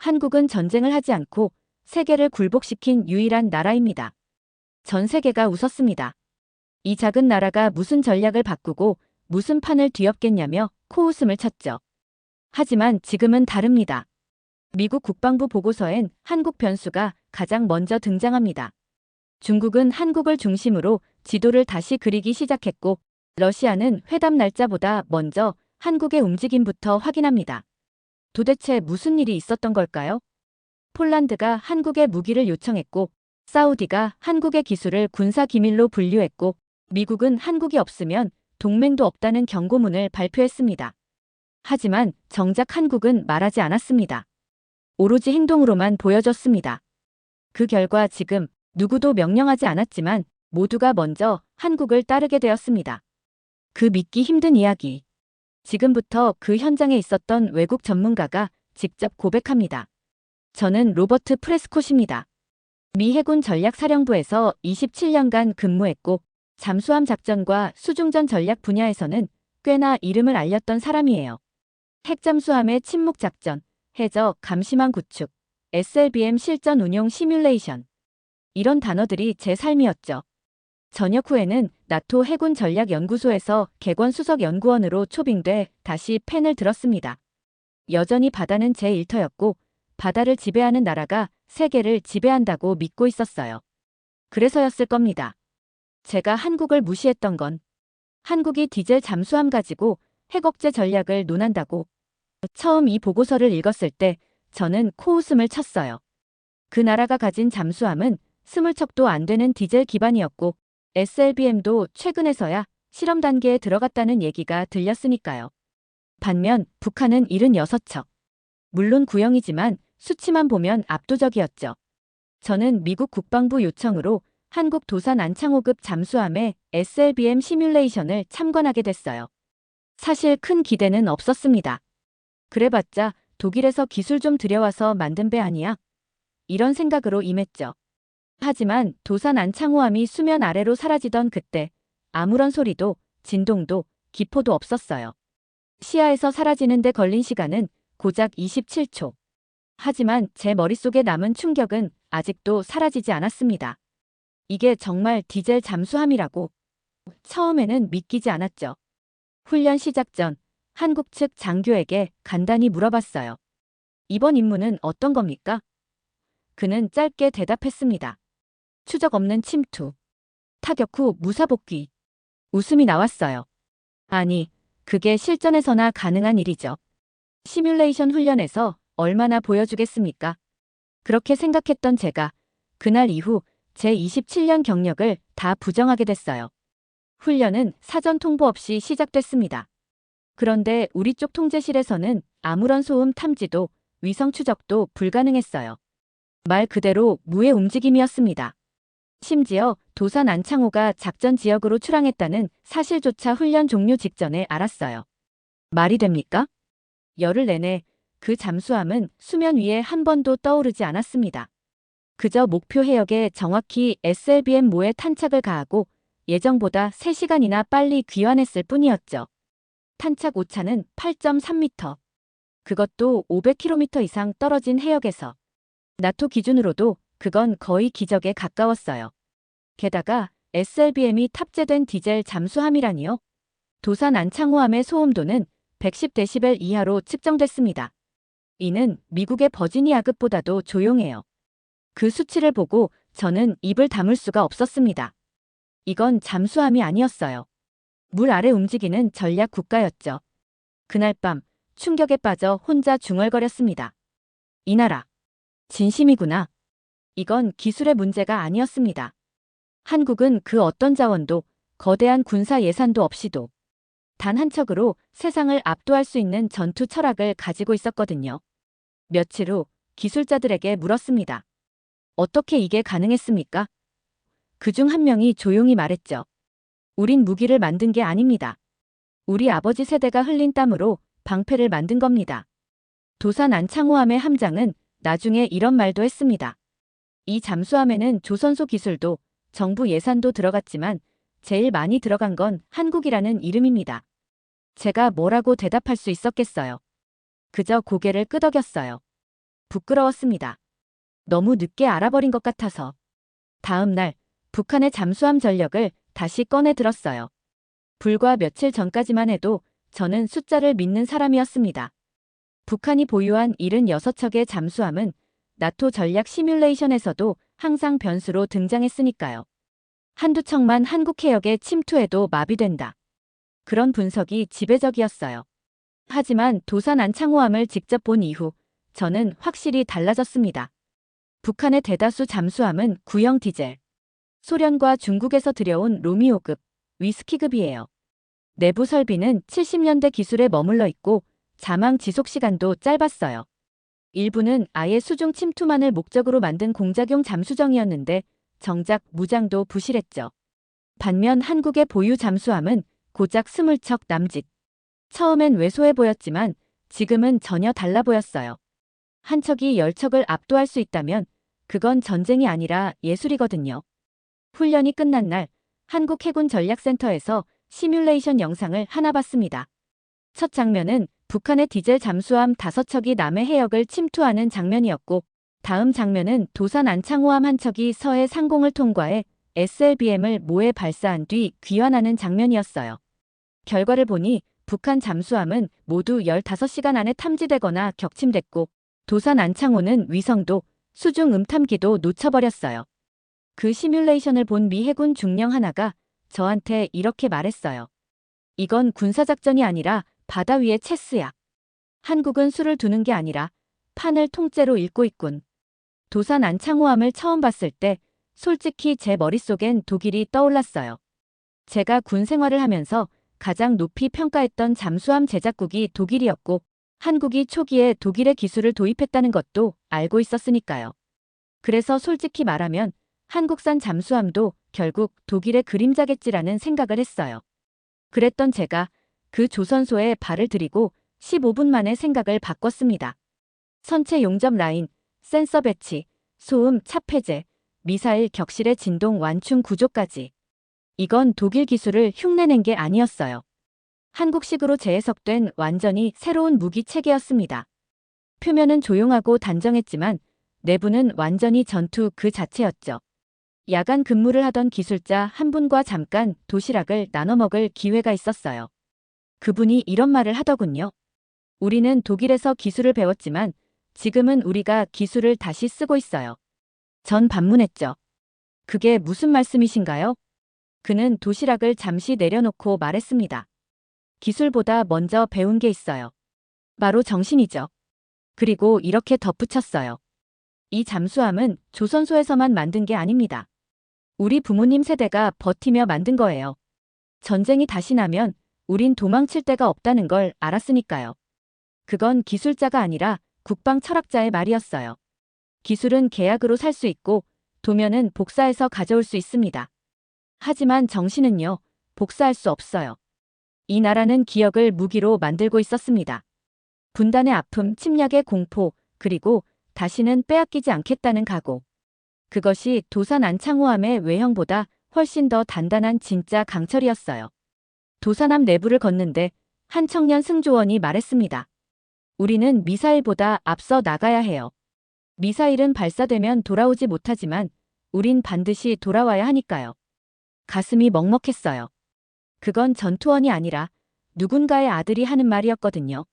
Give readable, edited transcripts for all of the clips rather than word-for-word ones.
한국은 전쟁을 하지 않고 세계를 굴복시킨 유일한 나라입니다. 전 세계가 웃었습니다. 이 작은 나라가 무슨 전략을 바꾸고 무슨 판을 뒤엎겠냐며 코웃음을 쳤죠. 하지만 지금은 다릅니다. 미국 국방부 보고서엔 한국 변수가 가장 먼저 등장합니다. 중국은 한국을 중심으로 지도를 다시 그리기 시작했고, 러시아는 회담 날짜보다 먼저 한국의 움직임부터 확인합니다. 도대체 무슨 일이 있었던 걸까요? 폴란드가 한국에 무기를 요청했고, 사우디가 한국의 기술을 군사 기밀로 분류했고, 미국은 한국이 없으면 동맹도 없다는 경고문을 발표했습니다. 하지만 정작 한국은 말하지 않았습니다. 오로지 행동으로만 보여줬습니다. 그 결과 지금 누구도 명령하지 않았지만 모두가 먼저 한국을 따르게 되었습니다. 그 믿기 힘든 이야기. 지금부터 그 현장에 있었던 외국 전문가가 직접 고백합니다. 저는 로버트 프레스콧입니다. 미 해군 전략사령부에서 27년간 근무했고 잠수함 작전과 수중전 전략 분야에서는 꽤나 이름을 알렸던 사람이에요. 핵잠수함의 침묵작전, 해저 감시망 구축, SLBM 실전 운용 시뮬레이션. 이런 단어들이 제 삶이었죠. 전역 후에는 나토 해군 전략연구소에서 객원 수석 연구원으로 초빙돼 다시 펜을 들었습니다. 여전히 바다는 제 일터였고 바다를 지배하는 나라가 세계를 지배한다고 믿고 있었어요. 그래서였을 겁니다. 제가 한국을 무시했던 건 한국이 디젤 잠수함 가지고 핵억제 전략을 논한다고. 처음 이 보고서를 읽었을 때 저는 코웃음을 쳤어요. 그 나라가 가진 잠수함은 20척도 안 되는 디젤 기반이었고 SLBM도 최근에서야 실험 단계에 들어갔다는 얘기가 들렸으니까요. 반면 북한은 76척. 물론 구형이지만 수치만 보면 압도적이었죠. 저는 미국 국방부 요청으로 한국 도산 안창호급 잠수함의 SLBM 시뮬레이션을 참관하게 됐어요. 사실 큰 기대는 없었습니다. 그래봤자 독일에서 기술 좀 들여와서 만든 배 아니야? 이런 생각으로 임했죠. 하지만 도산 안창호함이 수면 아래로 사라지던 그때 아무런 소리도 진동도 기포도 없었어요. 시야에서 사라지는 데 걸린 시간은 고작 27초. 하지만 제 머릿속에 남은 충격은 아직도 사라지지 않았습니다. 이게 정말 디젤 잠수함이라고. 처음에는 믿기지 않았죠. 훈련 시작 전 한국 측 장교에게 간단히 물어봤어요. 이번 임무는 어떤 겁니까? 그는 짧게 대답했습니다. 추적 없는 침투. 타격 후 무사복귀. 웃음이 나왔어요. 아니, 그게 실전에서나 가능한 일이죠. 시뮬레이션 훈련에서 얼마나 보여주겠습니까? 그렇게 생각했던 제가 그날 이후 제 27년 경력을 다 부정하게 됐어요. 훈련은 사전 통보 없이 시작됐습니다. 그런데 우리 쪽 통제실에서는 아무런 소음 탐지도 위성 추적도 불가능했어요. 말 그대로 무의 움직임이었습니다. 심지어 도산 안창호가 작전 지역으로 출항했다는 사실조차 훈련 종료 직전에 알았어요. 말이 됩니까? 열흘 내내 그 잠수함은 수면 위에 한 번도 떠오르지 않았습니다. 그저 목표 해역에 정확히 SLBM 모에 탄착을 가하고 예정보다 3시간이나 빨리 귀환했을 뿐이었죠. 탄착 오차는 8.3m. 그것도 500km 이상 떨어진 해역에서. 나토 기준으로도 그건 거의 기적에 가까웠어요. 게다가 SLBM이 탑재된 디젤 잠수함이라니요. 도산 안창호함의 소음도는 110데시벨 이하로 측정됐습니다. 이는 미국의 버지니아급보다도 조용해요. 그 수치를 보고 저는 입을 다물 수가 없었습니다. 이건 잠수함이 아니었어요. 물 아래 움직이는 전략 국가였죠. 그날 밤 충격에 빠져 혼자 중얼거렸습니다. 이 나라. 진심이구나. 이건 기술의 문제가 아니었습니다. 한국은 그 어떤 자원도 거대한 군사 예산도 없이도 단 한 척으로 세상을 압도할 수 있는 전투 철학을 가지고 있었거든요. 며칠 후 기술자들에게 물었습니다. 어떻게 이게 가능했습니까? 그중 한 명이 조용히 말했죠. 우린 무기를 만든 게 아닙니다. 우리 아버지 세대가 흘린 땀으로 방패를 만든 겁니다. 도산 안창호함의 함장은 나중에 이런 말도 했습니다. 이 잠수함에는 조선소 기술도 정부 예산도 들어갔지만 제일 많이 들어간 건 한국이라는 이름입니다. 제가 뭐라고 대답할 수 있었겠어요. 그저 고개를 끄덕였어요. 부끄러웠습니다. 너무 늦게 알아버린 것 같아서. 다음 날 북한의 잠수함 전력을 다시 꺼내 들었어요. 불과 며칠 전까지만 해도 저는 숫자를 믿는 사람이었습니다. 북한이 보유한 76척의 잠수함은 나토 전략 시뮬레이션에서도 항상 변수로 등장했으니까요. 한두 척만 한국 해역에 침투해도 마비된다. 그런 분석이 지배적이었어요. 하지만 도산 안창호함을 직접 본 이후 저는 확실히 달라졌습니다. 북한의 대다수 잠수함은 구형 디젤, 소련과 중국에서 들여온 로미오급, 위스키급이에요. 내부 설비는 70년대 기술에 머물러 있고 자망 지속 시간도 짧았어요. 일부는 아예 수중 침투만을 목적으로 만든 공작용 잠수정이었는데 정작 무장도 부실했죠. 반면 한국의 보유 잠수함은 고작 20척 남짓. 처음엔 왜소해 보였지만 지금은 전혀 달라 보였어요. 한 척이 10척을 압도할 수 있다면 그건 전쟁이 아니라 예술이거든요. 훈련이 끝난 날 한국해군전략센터에서 시뮬레이션 영상을 하나 봤습니다. 첫 장면은 북한의 디젤 잠수함 5척이 남해 해역을 침투하는 장면이었고 다음 장면은 도산 안창호함 한 척이 서해 상공을 통과해 SLBM을 모해 발사한 뒤 귀환하는 장면이었어요. 결과를 보니 북한 잠수함은 모두 15시간 안에 탐지되거나 격침됐고 도산 안창호는 위성도 수중 음탐기도 놓쳐버렸어요. 그 시뮬레이션을 본 미 해군 중령 하나가 저한테 이렇게 말했어요. 이건 군사작전이 아니라 바다 위의 체스야. 한국은 수를 두는 게 아니라 판을 통째로 읽고 있군. 도산 안창호함을 처음 봤을 때 솔직히 제 머릿속엔 독일이 떠올랐어요. 제가 군 생활을 하면서 가장 높이 평가했던 잠수함 제작국이 독일이었고 한국이 초기에 독일의 기술을 도입했다는 것도 알고 있었으니까요. 그래서 솔직히 말하면 한국산 잠수함도 결국 독일의 그림자겠지라는 생각을 했어요. 그랬던 제가 그 조선소에 발을 들이고 15분 만에 생각을 바꿨습니다. 선체 용접 라인, 센서 배치, 소음 차폐제, 미사일 격실의 진동 완충 구조까지. 이건 독일 기술을 흉내낸 게 아니었어요. 한국식으로 재해석된 완전히 새로운 무기 체계였습니다. 표면은 조용하고 단정했지만 내부는 완전히 전투 그 자체였죠. 야간 근무를 하던 기술자 한 분과 잠깐 도시락을 나눠 먹을 기회가 있었어요. 그분이 이런 말을 하더군요. 우리는 독일에서 기술을 배웠지만 지금은 우리가 기술을 다시 쓰고 있어요. 전 반문했죠. 그게 무슨 말씀이신가요? 그는 도시락을 잠시 내려놓고 말했습니다. 기술보다 먼저 배운 게 있어요. 바로 정신이죠. 그리고 이렇게 덧붙였어요. 이 잠수함은 조선소에서만 만든 게 아닙니다. 우리 부모님 세대가 버티며 만든 거예요. 전쟁이 다시 나면 우린 도망칠 데가 없다는 걸 알았으니까요. 그건 기술자가 아니라 국방 철학자의 말이었어요. 기술은 계약으로 살 수 있고 도면은 복사해서 가져올 수 있습니다. 하지만 정신은요, 복사할 수 없어요. 이 나라는 기억을 무기로 만들고 있었습니다. 분단의 아픔, 침략의 공포, 그리고 다시는 빼앗기지 않겠다는 각오. 그것이 도산 안창호함의 외형보다 훨씬 더 단단한 진짜 강철이었어요. 도산함 내부를 걷는데 한 청년 승조원이 말했습니다. 우리는 미사일보다 앞서 나가야 해요. 미사일은 발사되면 돌아오지 못하지만 우린 반드시 돌아와야 하니까요. 가슴이 먹먹했어요. 그건 전투원이 아니라 누군가의 아들이 하는 말이었거든요.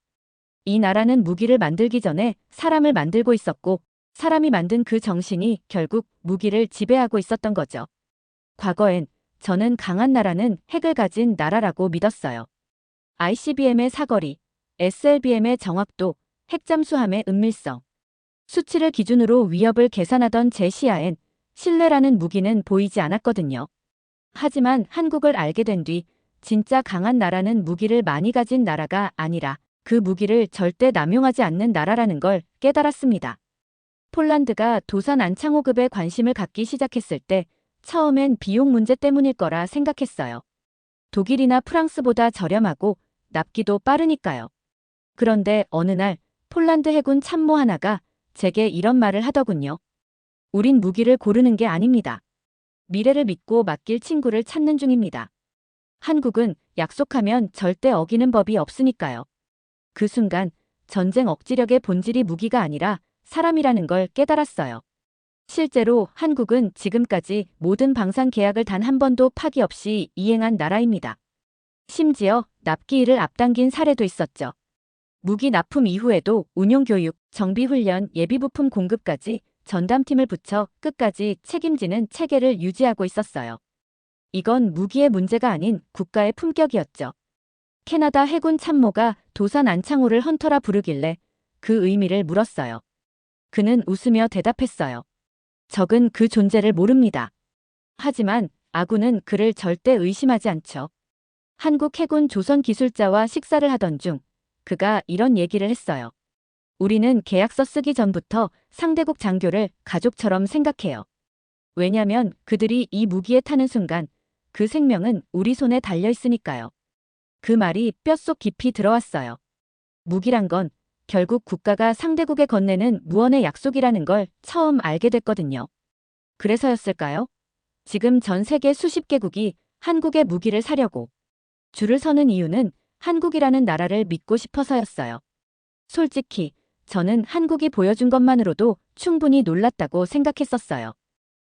이 나라는 무기를 만들기 전에 사람을 만들고 있었고 사람이 만든 그 정신이 결국 무기를 지배하고 있었던 거죠. 과거엔 저는 강한 나라는 핵을 가진 나라라고 믿었어요. ICBM의 사거리, SLBM의 정확도, 핵잠수함의 은밀성. 수치를 기준으로 위협을 계산하던 제 시야엔 신뢰라는 무기는 보이지 않았거든요. 하지만 한국을 알게 된 뒤 진짜 강한 나라는 무기를 많이 가진 나라가 아니라 그 무기를 절대 남용하지 않는 나라라는 걸 깨달았습니다. 폴란드가 도산 안창호급에 관심을 갖기 시작했을 때 처음엔 비용 문제 때문일 거라 생각했어요. 독일이나 프랑스보다 저렴하고 납기도 빠르니까요. 그런데 어느 날 폴란드 해군 참모 하나가 제게 이런 말을 하더군요. 우린 무기를 고르는 게 아닙니다. 미래를 믿고 맡길 친구를 찾는 중입니다. 한국은 약속하면 절대 어기는 법이 없으니까요. 그 순간 전쟁 억지력의 본질이 무기가 아니라 사람이라는 걸 깨달았어요. 실제로 한국은 지금까지 모든 방산 계약을 단 한 번도 파기 없이 이행한 나라입니다. 심지어 납기일을 앞당긴 사례도 있었죠. 무기 납품 이후에도 운용교육, 정비훈련, 예비부품 공급까지 전담팀을 붙여 끝까지 책임지는 체계를 유지하고 있었어요. 이건 무기의 문제가 아닌 국가의 품격이었죠. 캐나다 해군 참모가 도산 안창호를 헌터라 부르길래 그 의미를 물었어요. 그는 웃으며 대답했어요. 적은 그 존재를 모릅니다. 하지만 아군은 그를 절대 의심하지 않죠. 한국 해군 조선 기술자와 식사를 하던 중 그가 이런 얘기를 했어요. 우리는 계약서 쓰기 전부터 상대국 장교를 가족처럼 생각해요. 왜냐면 그들이 이 무기에 타는 순간 그 생명은 우리 손에 달려 있으니까요. 그 말이 뼛속 깊이 들어왔어요. 무기란 건 결국 국가가 상대국에 건네는 무언의 약속이라는 걸 처음 알게 됐거든요. 그래서였을까요? 지금 전 세계 수십 개국이 한국의 무기를 사려고 줄을 서는 이유는 한국이라는 나라를 믿고 싶어서였어요. 솔직히 저는 한국이 보여준 것만으로도 충분히 놀랐다고 생각했었어요.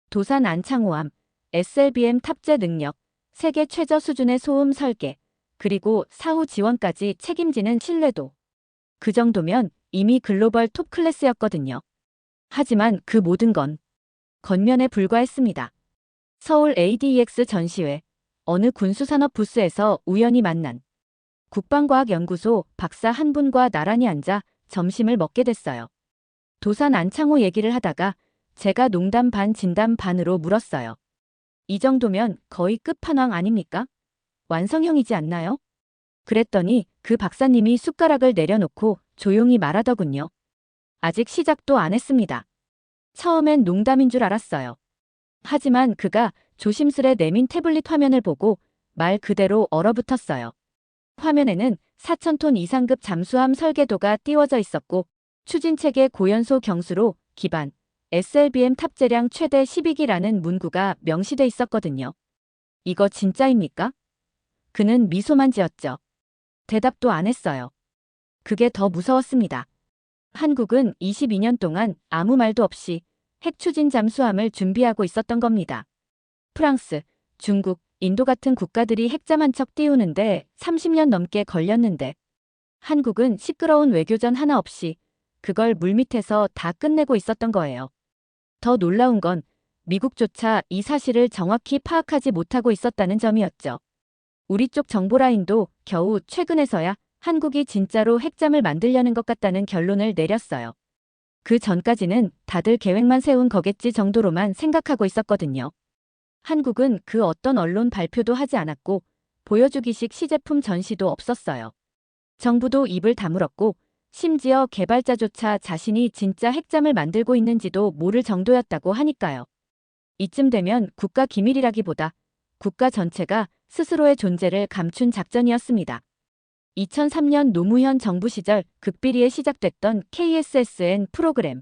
도산 안창호함, SLBM 탑재 능력, 세계 최저 수준의 소음 설계, 그리고 사후 지원까지 책임지는 신뢰도. 그 정도면 이미 글로벌 톱 클래스였거든요. 하지만 그 모든 건 겉면에 불과했습니다. 서울 ADEX 전시회, 어느 군수산업 부스에서 우연히 만난 국방과학연구소 박사 한 분과 나란히 앉아 점심을 먹게 됐어요. 도산 안창호 얘기를 하다가 제가 농담 반 진담 반으로 물었어요. 이 정도면 거의 끝판왕 아닙니까? 완성형이지 않나요? 그랬더니 그 박사님이 숟가락을 내려놓고 조용히 말하더군요. 아직 시작도 안 했습니다. 처음엔 농담인 줄 알았어요. 하지만 그가 조심스레 내민 태블릿 화면을 보고 말 그대로 얼어붙었어요. 화면에는 4,000톤 이상급 잠수함 설계도가 띄워져 있었고 추진체계 고연소 경수로 기반, SLBM 탑재량 최대 12기라는 문구가 명시돼 있었거든요. 이거 진짜입니까? 그는 미소만 지었죠. 대답도 안 했어요. 그게 더 무서웠습니다. 한국은 22년 동안 아무 말도 없이 핵추진 잠수함을 준비하고 있었던 겁니다. 프랑스, 중국, 인도 같은 국가들이 핵잠 한 척 띄우는데 30년 넘게 걸렸는데 한국은 시끄러운 외교전 하나 없이 그걸 물밑에서 다 끝내고 있었던 거예요. 더 놀라운 건 미국조차 이 사실을 정확히 파악하지 못하고 있었다는 점이었죠. 우리 쪽 정보라인도 겨우 최근에서야 한국이 진짜로 핵잠을 만들려는 것 같다는 결론을 내렸어요. 그 전까지는 다들 계획만 세운 거겠지 정도로만 생각하고 있었거든요. 한국은 그 어떤 언론 발표도 하지 않았고 보여주기식 시제품 전시도 없었어요. 정부도 입을 다물었고 심지어 개발자조차 자신이 진짜 핵잠을 만들고 있는지도 모를 정도였다고 하니까요. 이쯤 되면 국가 기밀이라기보다 국가 전체가 스스로의 존재를 감춘 작전이었습니다. 2003년 노무현 정부 시절 극비리에 시작됐던 KSSN 프로그램.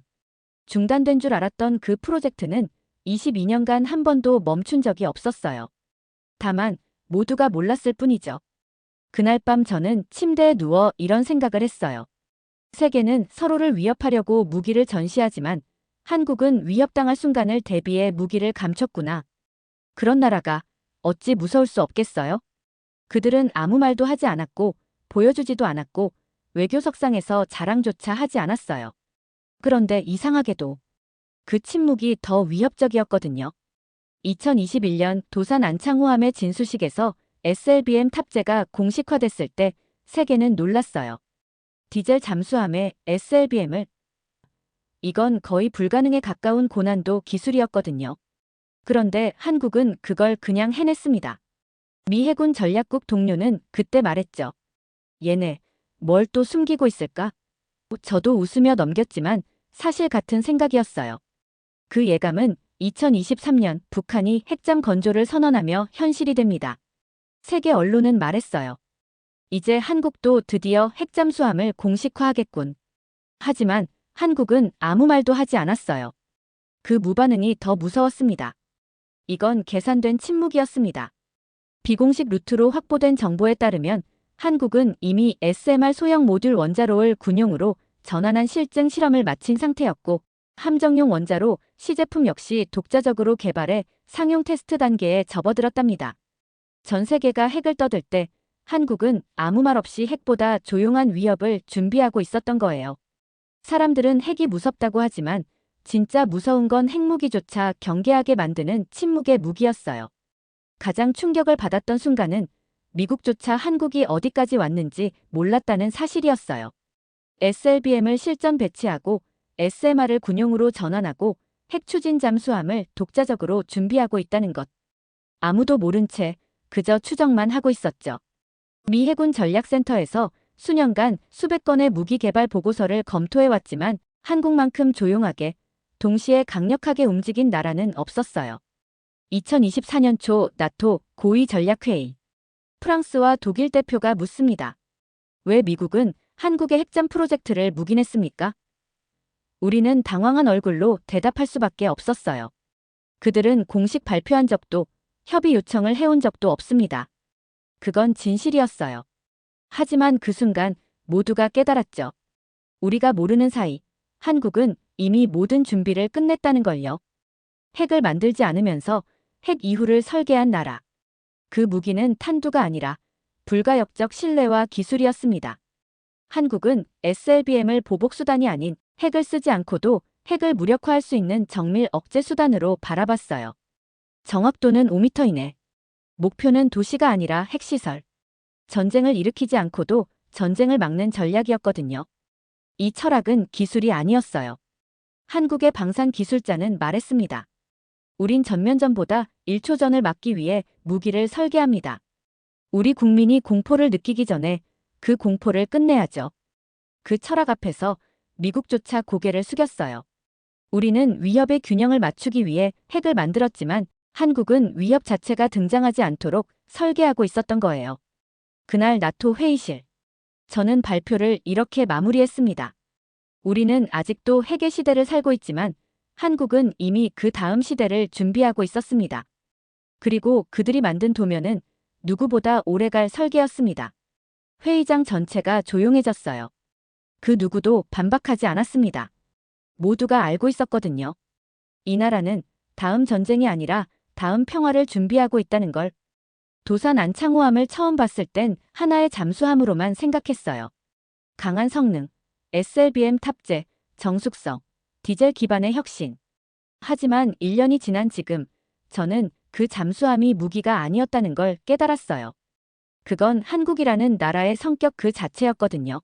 중단된 줄 알았던 그 프로젝트는 22년간 한 번도 멈춘 적이 없었어요. 다만 모두가 몰랐을 뿐이죠. 그날 밤 저는 침대에 누워 이런 생각을 했어요. 세계는 서로를 위협하려고 무기를 전시하지만 한국은 위협당할 순간을 대비해 무기를 감췄구나. 그런 나라가 어찌 무서울 수 없겠어요? 그들은 아무 말도 하지 않았고 보여주지도 않았고 외교석상에서 자랑조차 하지 않았어요. 그런데 이상하게도 그 침묵이 더 위협적이었거든요. 2021년 도산 안창호함의 진수식에서 SLBM 탑재가 공식화됐을 때 세계는 놀랐어요. 디젤 잠수함에 SLBM을. 이건 거의 불가능에 가까운 고난도 기술이었거든요. 그런데 한국은 그걸 그냥 해냈습니다. 미 해군 전략국 동료는 그때 말했죠. 얘네 뭘 또 숨기고 있을까? 저도 웃으며 넘겼지만 사실 같은 생각이었어요. 그 예감은 2023년 북한이 핵잠 건조를 선언하며 현실이 됩니다. 세계 언론은 말했어요. 이제 한국도 드디어 핵잠수함을 공식화하겠군. 하지만 한국은 아무 말도 하지 않았어요. 그 무반응이 더 무서웠습니다. 이건 계산된 침묵이었습니다. 비공식 루트로 확보된 정보에 따르면 한국은 이미 SMR 소형 모듈 원자로를 군용으로 전환한 실증 실험을 마친 상태였고 함정용 원자로 시제품 역시 독자적으로 개발해 상용 테스트 단계에 접어들었답니다. 전 세계가 핵을 떠들 때 한국은 아무 말 없이 핵보다 조용한 위협을 준비하고 있었던 거예요. 사람들은 핵이 무섭다고 하지만 진짜 무서운 건 핵무기조차 경계하게 만드는 침묵의 무기였어요. 가장 충격을 받았던 순간은 미국조차 한국이 어디까지 왔는지 몰랐다는 사실이었어요. SLBM을 실전 배치하고 SMR을 군용으로 전환하고 핵 추진 잠수함을 독자적으로 준비하고 있다는 것. 아무도 모른 채 그저 추정만 하고 있었죠. 미 해군 전략센터에서 수년간 수백 건의 무기 개발 보고서를 검토해왔지만 한국만큼 조용하게 동시에 강력하게 움직인 나라는 없었어요. 2024년 초 나토 고위 전략회의. 프랑스와 독일 대표가 묻습니다. 왜 미국은 한국의 핵잠 프로젝트를 묵인했습니까? 우리는 당황한 얼굴로 대답할 수밖에 없었어요. 그들은 공식 발표한 적도 협의 요청을 해온 적도 없습니다. 그건 진실이었어요. 하지만 그 순간 모두가 깨달았죠. 우리가 모르는 사이 한국은 이미 모든 준비를 끝냈다는 걸요. 핵을 만들지 않으면서 핵 이후를 설계한 나라. 그 무기는 탄두가 아니라 불가역적 신뢰와 기술이었습니다. 한국은 SLBM을 보복수단이 아닌 핵을 쓰지 않고도 핵을 무력화할 수 있는 정밀 억제 수단으로 바라봤어요. 정확도는 5m 이내. 목표는 도시가 아니라 핵시설. 전쟁을 일으키지 않고도 전쟁을 막는 전략이었거든요. 이 철학은 기술이 아니었어요. 한국의 방산 기술자는 말했습니다. 우린 전면전보다 1초 전을 막기 위해 무기를 설계합니다. 우리 국민이 공포를 느끼기 전에 그 공포를 끝내야죠. 그 철학 앞에서 미국조차 고개를 숙였어요. 우리는 위협의 균형을 맞추기 위해 핵을 만들었지만 한국은 위협 자체가 등장하지 않도록 설계하고 있었던 거예요. 그날 나토 회의실. 저는 발표를 이렇게 마무리했습니다. 우리는 아직도 핵의 시대를 살고 있지만 한국은 이미 그 다음 시대를 준비하고 있었습니다. 그리고 그들이 만든 도면은 누구보다 오래갈 설계였습니다. 회의장 전체가 조용해졌어요. 그 누구도 반박하지 않았습니다. 모두가 알고 있었거든요. 이 나라는 다음 전쟁이 아니라 다음 평화를 준비하고 있다는 걸. 도산 안창호함을 처음 봤을 땐 하나의 잠수함으로만 생각했어요. 강한 성능, SLBM 탑재, 정숙성, 디젤 기반의 혁신. 하지만 1년이 지난 지금 저는 그 잠수함이 무기가 아니었다는 걸 깨달았어요. 그건 한국이라는 나라의 성격 그 자체였거든요.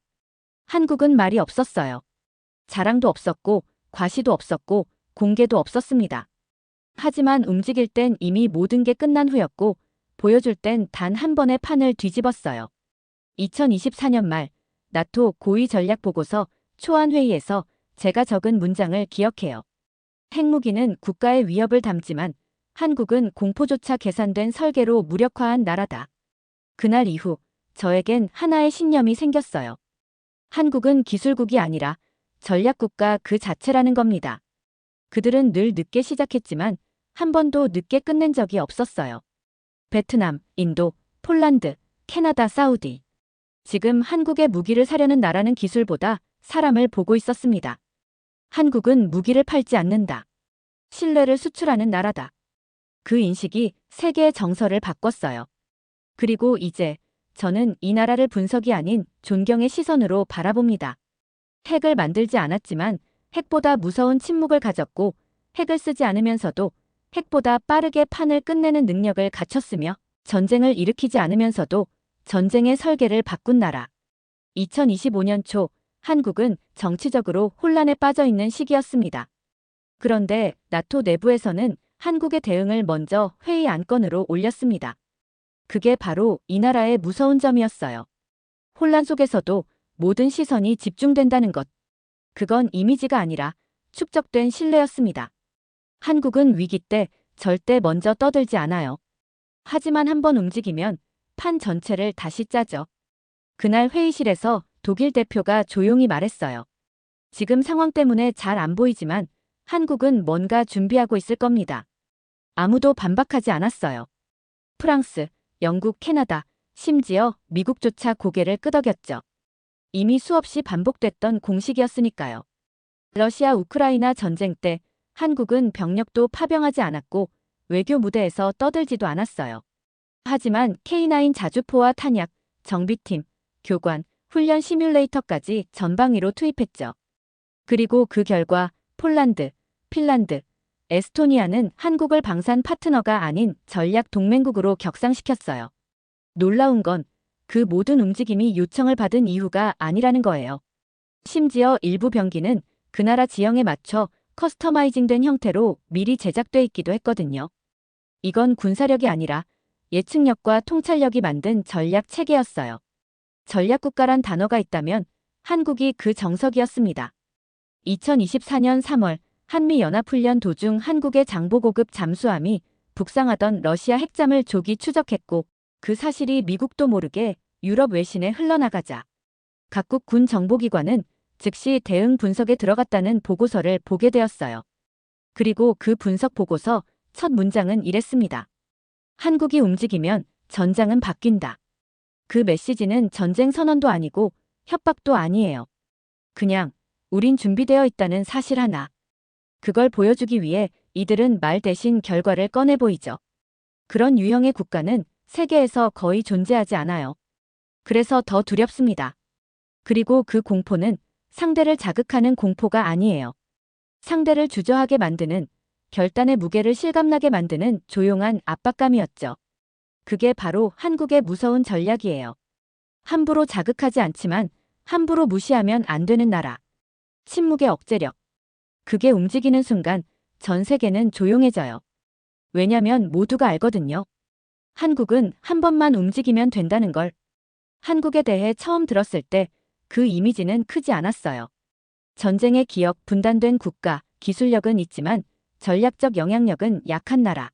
한국은 말이 없었어요. 자랑도 없었고 과시도 없었고 공개도 없었습니다. 하지만 움직일 땐 이미 모든 게 끝난 후였고 보여줄 땐 단 한 번의 판을 뒤집었어요. 2024년 말 나토 고위 전략 보고서 초안 회의에서 제가 적은 문장을 기억해요. 핵무기는 국가의 위협을 담지만 한국은 공포조차 계산된 설계로 무력화한 나라다. 그날 이후 저에겐 하나의 신념이 생겼어요. 한국은 기술국이 아니라 전략국가 그 자체라는 겁니다. 그들은 늘 늦게 시작했지만 한 번도 늦게 끝낸 적이 없었어요. 베트남, 인도, 폴란드, 캐나다, 사우디. 지금 한국의 무기를 사려는 나라는 기술보다 사람을 보고 있었습니다. 한국은 무기를 팔지 않는다. 신뢰를 수출하는 나라다. 그 인식이 세계의 정서를 바꿨어요. 그리고 이제 저는 이 나라를 분석이 아닌 존경의 시선으로 바라봅니다. 핵을 만들지 않았지만 핵보다 무서운 침묵을 가졌고 핵을 쓰지 않으면서도 핵보다 빠르게 판을 끝내는 능력을 갖췄으며 전쟁을 일으키지 않으면서도 전쟁의 설계를 바꾼 나라. 2025년 초 한국은 정치적으로 혼란에 빠져 있는 시기였습니다. 그런데 나토 내부에서는 한국의 대응을 먼저 회의 안건으로 올렸습니다. 그게 바로 이 나라의 무서운 점이었어요. 혼란 속에서도 모든 시선이 집중된다는 것. 그건 이미지가 아니라 축적된 신뢰였습니다. 한국은 위기 때 절대 먼저 떠들지 않아요. 하지만 한번 움직이면 판 전체를 다시 짜죠. 그날 회의실에서 독일 대표가 조용히 말했어요. 지금 상황 때문에 잘 안 보이지만 한국은 뭔가 준비하고 있을 겁니다. 아무도 반박하지 않았어요. 프랑스, 영국, 캐나다, 심지어 미국조차 고개를 끄덕였죠. 이미 수없이 반복됐던 공식이었으니까요. 러시아 우크라이나 전쟁 때 한국은 병력도 파병하지 않았고 외교 무대에서 떠들지도 않았어요. 하지만 K9 자주포와 탄약, 정비팀, 교관, 훈련 시뮬레이터까지 전방위로 투입했죠. 그리고 그 결과 폴란드, 핀란드, 에스토니아는 한국을 방산 파트너가 아닌 전략 동맹국으로 격상시켰어요. 놀라운 건 그 모든 움직임이 요청을 받은 이유가 아니라는 거예요. 심지어 일부 병기는 그 나라 지형에 맞춰 커스터마이징된 형태로 미리 제작돼 있기도 했거든요. 이건 군사력이 아니라 예측력과 통찰력이 만든 전략 체계였어요. 전략국가란 단어가 있다면 한국이 그 정석이었습니다. 2024년 3월 한미연합훈련 도중 한국의 장보고급 잠수함이 북상하던 러시아 핵잠을 조기 추적했고 그 사실이 미국도 모르게 유럽 외신에 흘러나가자 각국 군 정보기관은 즉시 대응 분석에 들어갔다는 보고서를 보게 되었어요. 그리고 그 분석 보고서 첫 문장은 이랬습니다. 한국이 움직이면 전장은 바뀐다. 그 메시지는 전쟁 선언도 아니고 협박도 아니에요. 그냥 우린 준비되어 있다는 사실 하나. 그걸 보여주기 위해 이들은 말 대신 결과를 꺼내 보이죠. 그런 유형의 국가는 세계에서 거의 존재하지 않아요. 그래서 더 두렵습니다. 그리고 그 공포는 상대를 자극하는 공포가 아니에요. 상대를 주저하게 만드는, 결단의 무게를 실감나게 만드는 조용한 압박감이었죠. 그게 바로 한국의 무서운 전략이에요. 함부로 자극하지 않지만 함부로 무시하면 안 되는 나라. 침묵의 억제력. 그게 움직이는 순간 전 세계는 조용해져요. 왜냐면 모두가 알거든요. 한국은 한 번만 움직이면 된다는 걸. 한국에 대해 처음 들었을 때 그 이미지는 크지 않았어요. 전쟁의 기억, 분단된 국가, 기술력은 있지만 전략적 영향력은 약한 나라.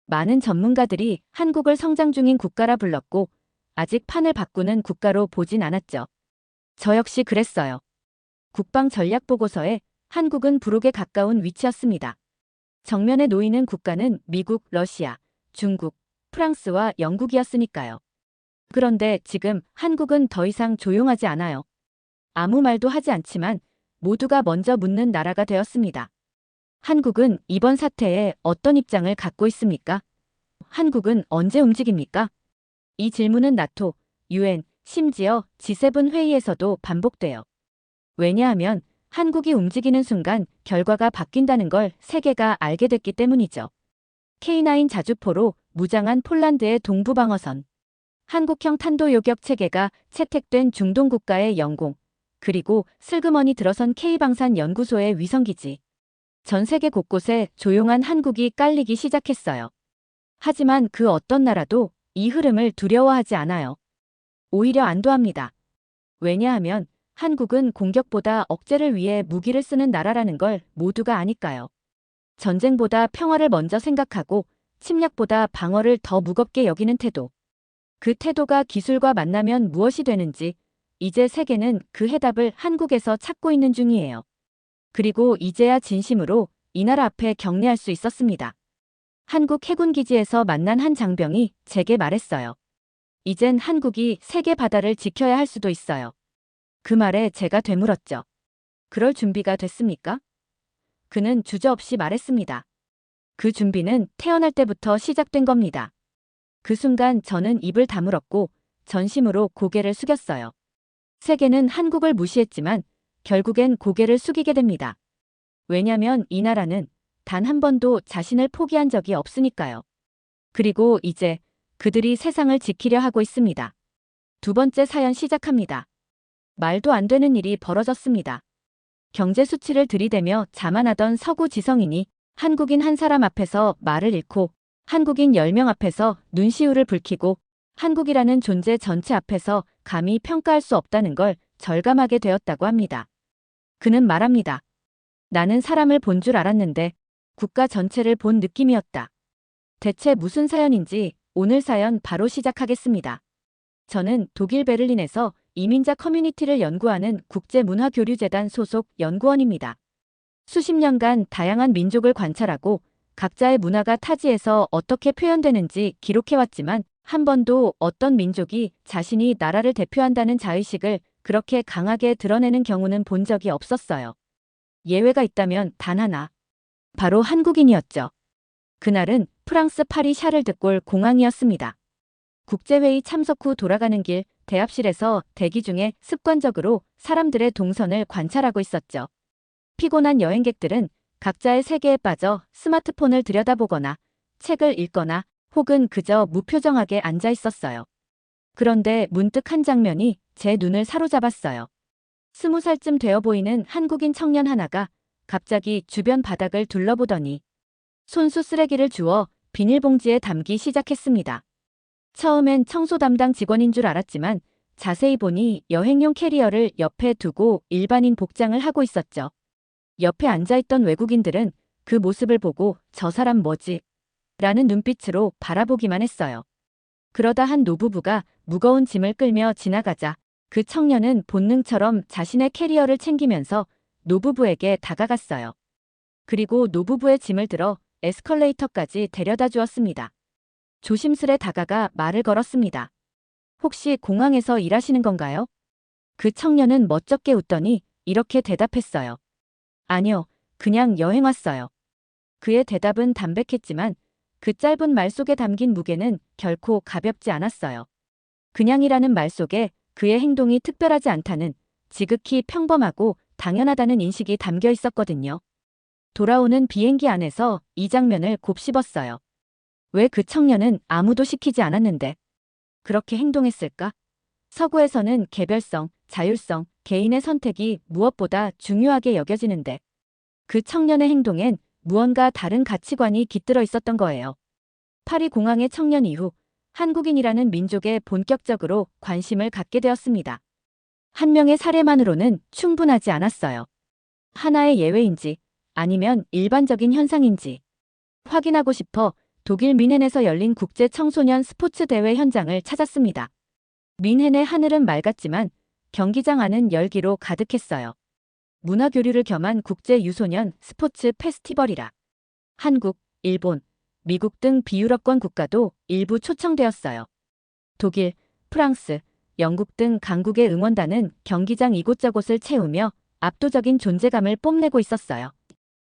많은 전문가들이 한국을 성장 중인 국가라 불렀고 아직 판을 바꾸는 국가로 보진 않았죠. 저 역시 그랬어요. 국방 전략 보고서에 한국은 부록에 가까운 위치였습니다. 정면에 놓이는 국가는 미국, 러시아, 중국, 프랑스와 영국이었으니까요. 그런데 지금 한국은 더 이상 조용하지 않아요. 아무 말도 하지 않지만 모두가 먼저 묻는 나라가 되었습니다. 한국은 이번 사태에 어떤 입장을 갖고 있습니까? 한국은 언제 움직입니까? 이 질문은 나토, UN, 심지어 G7 회의에서도 반복돼요. 왜냐하면 한국이 움직이는 순간 결과가 바뀐다는 걸 세계가 알게 됐기 때문이죠. K9 자주포로 무장한 폴란드의 동부방어선. 한국형 탄도 요격 체계가 채택된 중동 국가의 영공. 그리고 슬그머니 들어선 K방산 연구소의 위성기지. 전 세계 곳곳에 조용한 한국이 깔리기 시작했어요. 하지만 그 어떤 나라도 이 흐름을 두려워하지 않아요. 오히려 안도합니다. 왜냐하면 한국은 공격보다 억제를 위해 무기를 쓰는 나라라는 걸 모두가 아니까요. 전쟁보다 평화를 먼저 생각하고 침략보다 방어를 더 무겁게 여기는 태도. 그 태도가 기술과 만나면 무엇이 되는지 이제 세계는 그 해답을 한국에서 찾고 있는 중이에요. 그리고 이제야 진심으로 이 나라 앞에 경례할 수 있었습니다. 한국 해군기지에서 만난 한 장병이 제게 말했어요. 이젠 한국이 세계 바다를 지켜야 할 수도 있어요. 그 말에 제가 되물었죠. 그럴 준비가 됐습니까? 그는 주저없이 말했습니다. 그 준비는 태어날 때부터 시작된 겁니다. 그 순간 저는 입을 다물었고 전심으로 고개를 숙였어요. 세계는 한국을 무시했지만 결국엔 고개를 숙이게 됩니다. 왜냐면 이 나라는 단 한 번도 자신을 포기한 적이 없으니까요. 그리고 이제 그들이 세상을 지키려 하고 있습니다. 두 번째 사연 시작합니다. 말도 안 되는 일이 벌어졌습니다. 경제 수치를 들이대며 자만하던 서구 지성인이 한국인 한 사람 앞에서 말을 잃고 한국인 10명 앞에서 눈시울을 붉히고 한국이라는 존재 전체 앞에서 감히 평가할 수 없다는 걸 절감하게 되었다고 합니다. 그는 말합니다. 나는 사람을 본 줄 알았는데 국가 전체를 본 느낌이었다. 대체 무슨 사연인지 오늘 사연 바로 시작하겠습니다. 저는 독일 베를린에서 이민자 커뮤니티를 연구하는 국제문화교류재단 소속 연구원입니다. 수십 년간 다양한 민족을 관찰하고 각자의 문화가 타지에서 어떻게 표현되는지 기록해왔지만 한 번도 어떤 민족이 자신이 나라를 대표한다는 자의식을 그렇게 강하게 드러내는 경우는 본 적이 없었어요. 예외가 있다면 단 하나. 바로 한국인이었죠. 그날은 프랑스 파리 샤를드골 공항이었습니다. 국제회의 참석 후 돌아가는 길 대합실에서 대기 중에 습관적으로 사람들의 동선을 관찰하고 있었죠. 피곤한 여행객들은 각자의 세계에 빠져 스마트폰을 들여다보거나 책을 읽거나 혹은 그저 무표정하게 앉아 있었어요. 그런데 문득 한 장면이 제 눈을 사로잡았어요. 20살쯤 되어 보이는 한국인 청년 하나가 갑자기 주변 바닥을 둘러보더니 손수 쓰레기를 주워 비닐봉지에 담기 시작했습니다. 처음엔 청소 담당 직원인 줄 알았지만 자세히 보니 여행용 캐리어를 옆에 두고 일반인 복장을 하고 있었죠. 옆에 앉아있던 외국인들은 그 모습을 보고 저 사람 뭐지? 라는 눈빛으로 바라보기만 했어요. 그러다 한 노부부가 무거운 짐을 끌며 지나가자 그 청년은 본능처럼 자신의 캐리어를 챙기면서 노부부에게 다가갔어요. 그리고 노부부의 짐을 들어 에스컬레이터까지 데려다 주었습니다. 조심스레 다가가 말을 걸었습니다. 혹시 공항에서 일하시는 건가요? 그 청년은 멋쩍게 웃더니 이렇게 대답했어요. 아니요, 그냥 여행 왔어요. 그의 대답은 담백했지만 그 짧은 말 속에 담긴 무게는 결코 가볍지 않았어요. 그냥이라는 말 속에 그의 행동이 특별하지 않다는, 지극히 평범하고 당연하다는 인식이 담겨 있었거든요. 돌아오는 비행기 안에서 이 장면을 곱씹었어요. 왜 그 청년은 아무도 시키지 않았는데 그렇게 행동했을까? 서구에서는 개별성, 자율성, 개인의 선택이 무엇보다 중요하게 여겨지는데 그 청년의 행동엔 무언가 다른 가치관이 깃들어 있었던 거예요. 파리 공항의 청년 이후 한국인이라는 민족에 본격적으로 관심을 갖게 되었습니다. 한 명의 사례만으로는 충분하지 않았어요. 하나의 예외인지 아니면 일반적인 현상인지 확인하고 싶어 독일 뮌헨에서 열린 국제 청소년 스포츠 대회 현장을 찾았습니다. 뮌헨의 하늘은 맑았지만 경기장 안은 열기로 가득했어요. 문화교류를 겸한 국제 유소년 스포츠 페스티벌이라 한국, 일본, 미국 등 비유럽권 국가도 일부 초청되었어요. 독일, 프랑스, 영국 등 강국의 응원단은 경기장 이곳저곳을 채우며 압도적인 존재감을 뽐내고 있었어요.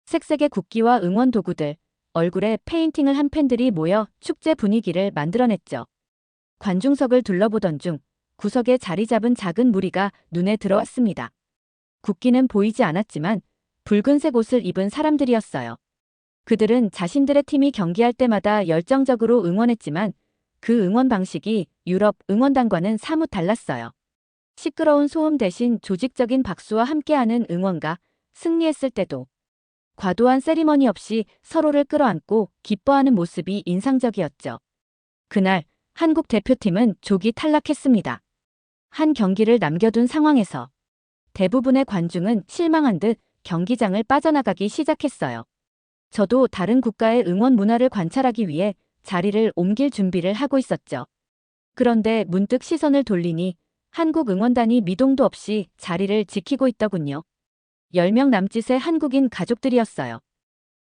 색색의 국기와 응원 도구들, 얼굴에 페인팅을 한 팬들이 모여 축제 분위기를 만들어냈죠. 관중석을 둘러보던 중 구석에 자리 잡은 작은 무리가 눈에 들어왔습니다. 국기는 보이지 않았지만 붉은색 옷을 입은 사람들이었어요. 그들은 자신들의 팀이 경기할 때마다 열정적으로 응원했지만 그 응원 방식이 유럽 응원단과는 사뭇 달랐어요. 시끄러운 소음 대신 조직적인 박수와 함께하는 응원가, 승리했을 때도 과도한 세리머니 없이 서로를 끌어안고 기뻐하는 모습이 인상적이었죠. 그날 한국 대표팀은 조기 탈락했습니다. 한 경기를 남겨둔 상황에서 대부분의 관중은 실망한 듯 경기장을 빠져나가기 시작했어요. 저도 다른 국가의 응원 문화를 관찰하기 위해 자리를 옮길 준비를 하고 있었죠. 그런데 문득 시선을 돌리니 한국 응원단이 미동도 없이 자리를 지키고 있더군요. 10명 남짓의 한국인 가족들이었어요.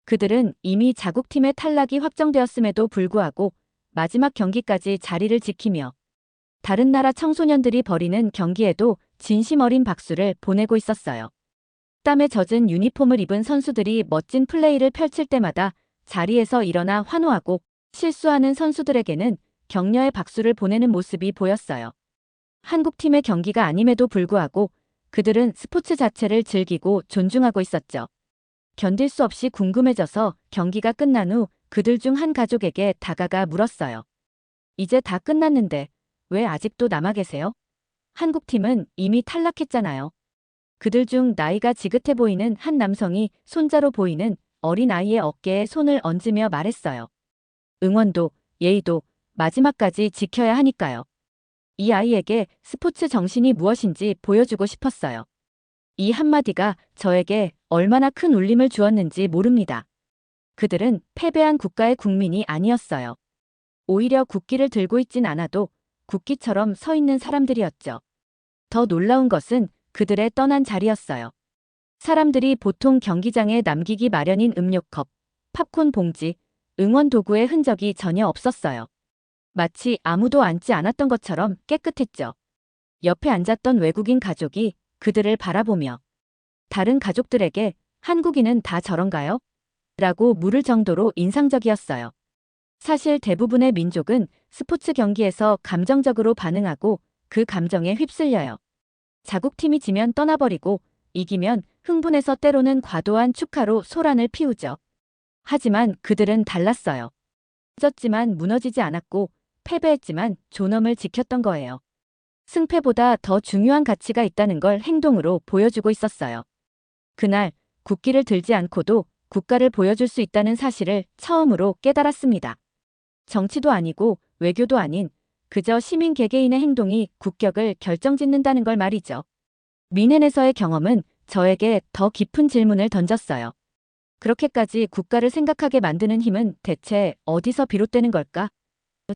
그들은 이미 자국팀의 탈락이 확정되었음에도 불구하고 마지막 경기까지 자리를 지키며 다른 나라 청소년들이 벌이는 경기에도 진심 어린 박수를 보내고 있었어요. 땀에 젖은 유니폼을 입은 선수들이 멋진 플레이를 펼칠 때마다 자리에서 일어나 환호하고 실수하는 선수들에게는 격려의 박수를 보내는 모습이 보였어요. 한국팀의 경기가 아님에도 불구하고 그들은 스포츠 자체를 즐기고 존중하고 있었죠. 견딜 수 없이 궁금해져서 경기가 끝난 후 그들 중 한 가족에게 다가가 물었어요. 이제 다 끝났는데 왜 아직도 남아 계세요? 한국팀은 이미 탈락했잖아요. 그들 중 나이가 지긋해 보이는 한 남성이 손자로 보이는 어린 아이의 어깨에 손을 얹으며 말했어요. 응원도, 예의도 마지막까지 지켜야 하니까요. 이 아이에게 스포츠 정신이 무엇인지 보여주고 싶었어요. 이 한마디가 저에게 얼마나 큰 울림을 주었는지 모릅니다. 그들은 패배한 국가의 국민이 아니었어요. 오히려 국기를 들고 있진 않아도 국기처럼 서 있는 사람들이었죠. 더 놀라운 것은 그들의 떠난 자리였어요. 사람들이 보통 경기장에 남기기 마련인 음료컵, 팝콘 봉지, 응원 도구의 흔적이 전혀 없었어요. 마치 아무도 앉지 않았던 것처럼 깨끗했죠. 옆에 앉았던 외국인 가족이 그들을 바라보며 다른 가족들에게 한국인은 다 저런가요? 라고 물을 정도로 인상적이었어요. 사실 대부분의 민족은 스포츠 경기에서 감정적으로 반응하고 그 감정에 휩쓸려요. 자국팀이 지면 떠나버리고 이기면 흥분해서 때로는 과도한 축하로 소란을 피우죠. 하지만 그들은 달랐어요. 졌지만 무너지지 않았고 패배했지만 존엄을 지켰던 거예요. 승패보다 더 중요한 가치가 있다는 걸 행동으로 보여주고 있었어요. 그날 국기를 들지 않고도 국가를 보여줄 수 있다는 사실을 처음으로 깨달았습니다. 정치도 아니고 외교도 아닌 그저 시민 개개인의 행동이 국격을 결정짓는다는 걸 말이죠. 미넨에서의 경험은 저에게 더 깊은 질문을 던졌어요. 그렇게까지 국가를 생각하게 만드는 힘은 대체 어디서 비롯되는 걸까?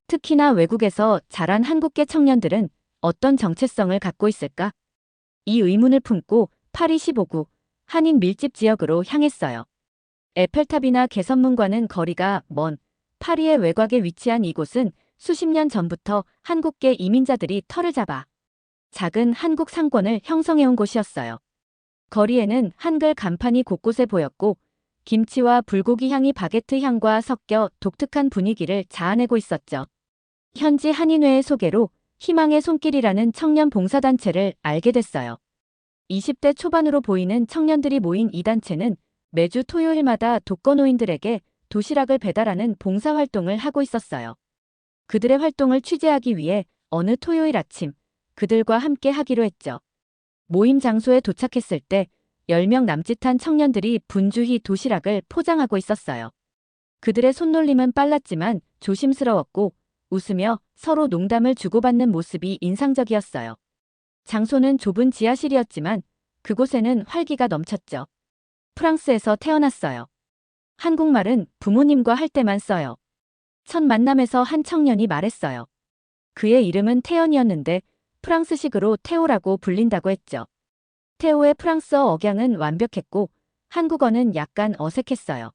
특히나 외국에서 자란 한국계 청년들은 어떤 정체성을 갖고 있을까? 이 의문을 품고 파리 15구 한인 밀집 지역으로 향했어요. 에펠탑이나 개선문과는 거리가 먼 파리의 외곽에 위치한 이곳은 수십 년 전부터 한국계 이민자들이 터를 잡아 작은 한국 상권을 형성해온 곳이었어요. 거리에는 한글 간판이 곳곳에 보였고 김치와 불고기 향이 바게트 향과 섞여 독특한 분위기를 자아내고 있었죠. 현지 한인회의 소개로 희망의 손길이라는 청년 봉사단체를 알게 됐어요. 20대 초반으로 보이는 청년들이 모인 이 단체는 매주 토요일마다 독거노인들에게 도시락을 배달하는 봉사활동을 하고 있었어요. 그들의 활동을 취재하기 위해 어느 토요일 아침 그들과 함께 하기로 했죠. 모임 장소에 도착했을 때 10명 남짓한 청년들이 분주히 도시락을 포장하고 있었어요. 그들의 손놀림은 빨랐지만 조심스러웠고 웃으며 서로 농담을 주고받는 모습이 인상적이었어요. 장소는 좁은 지하실이었지만 그곳에는 활기가 넘쳤죠. 프랑스에서 태어났어요. 한국말은 부모님과 할 때만 써요. 첫 만남에서 한 청년이 말했어요. 그의 이름은 태연이었는데 프랑스식으로 태오라고 불린다고 했죠. 태오의 프랑스어 억양은 완벽했고 한국어는 약간 어색했어요.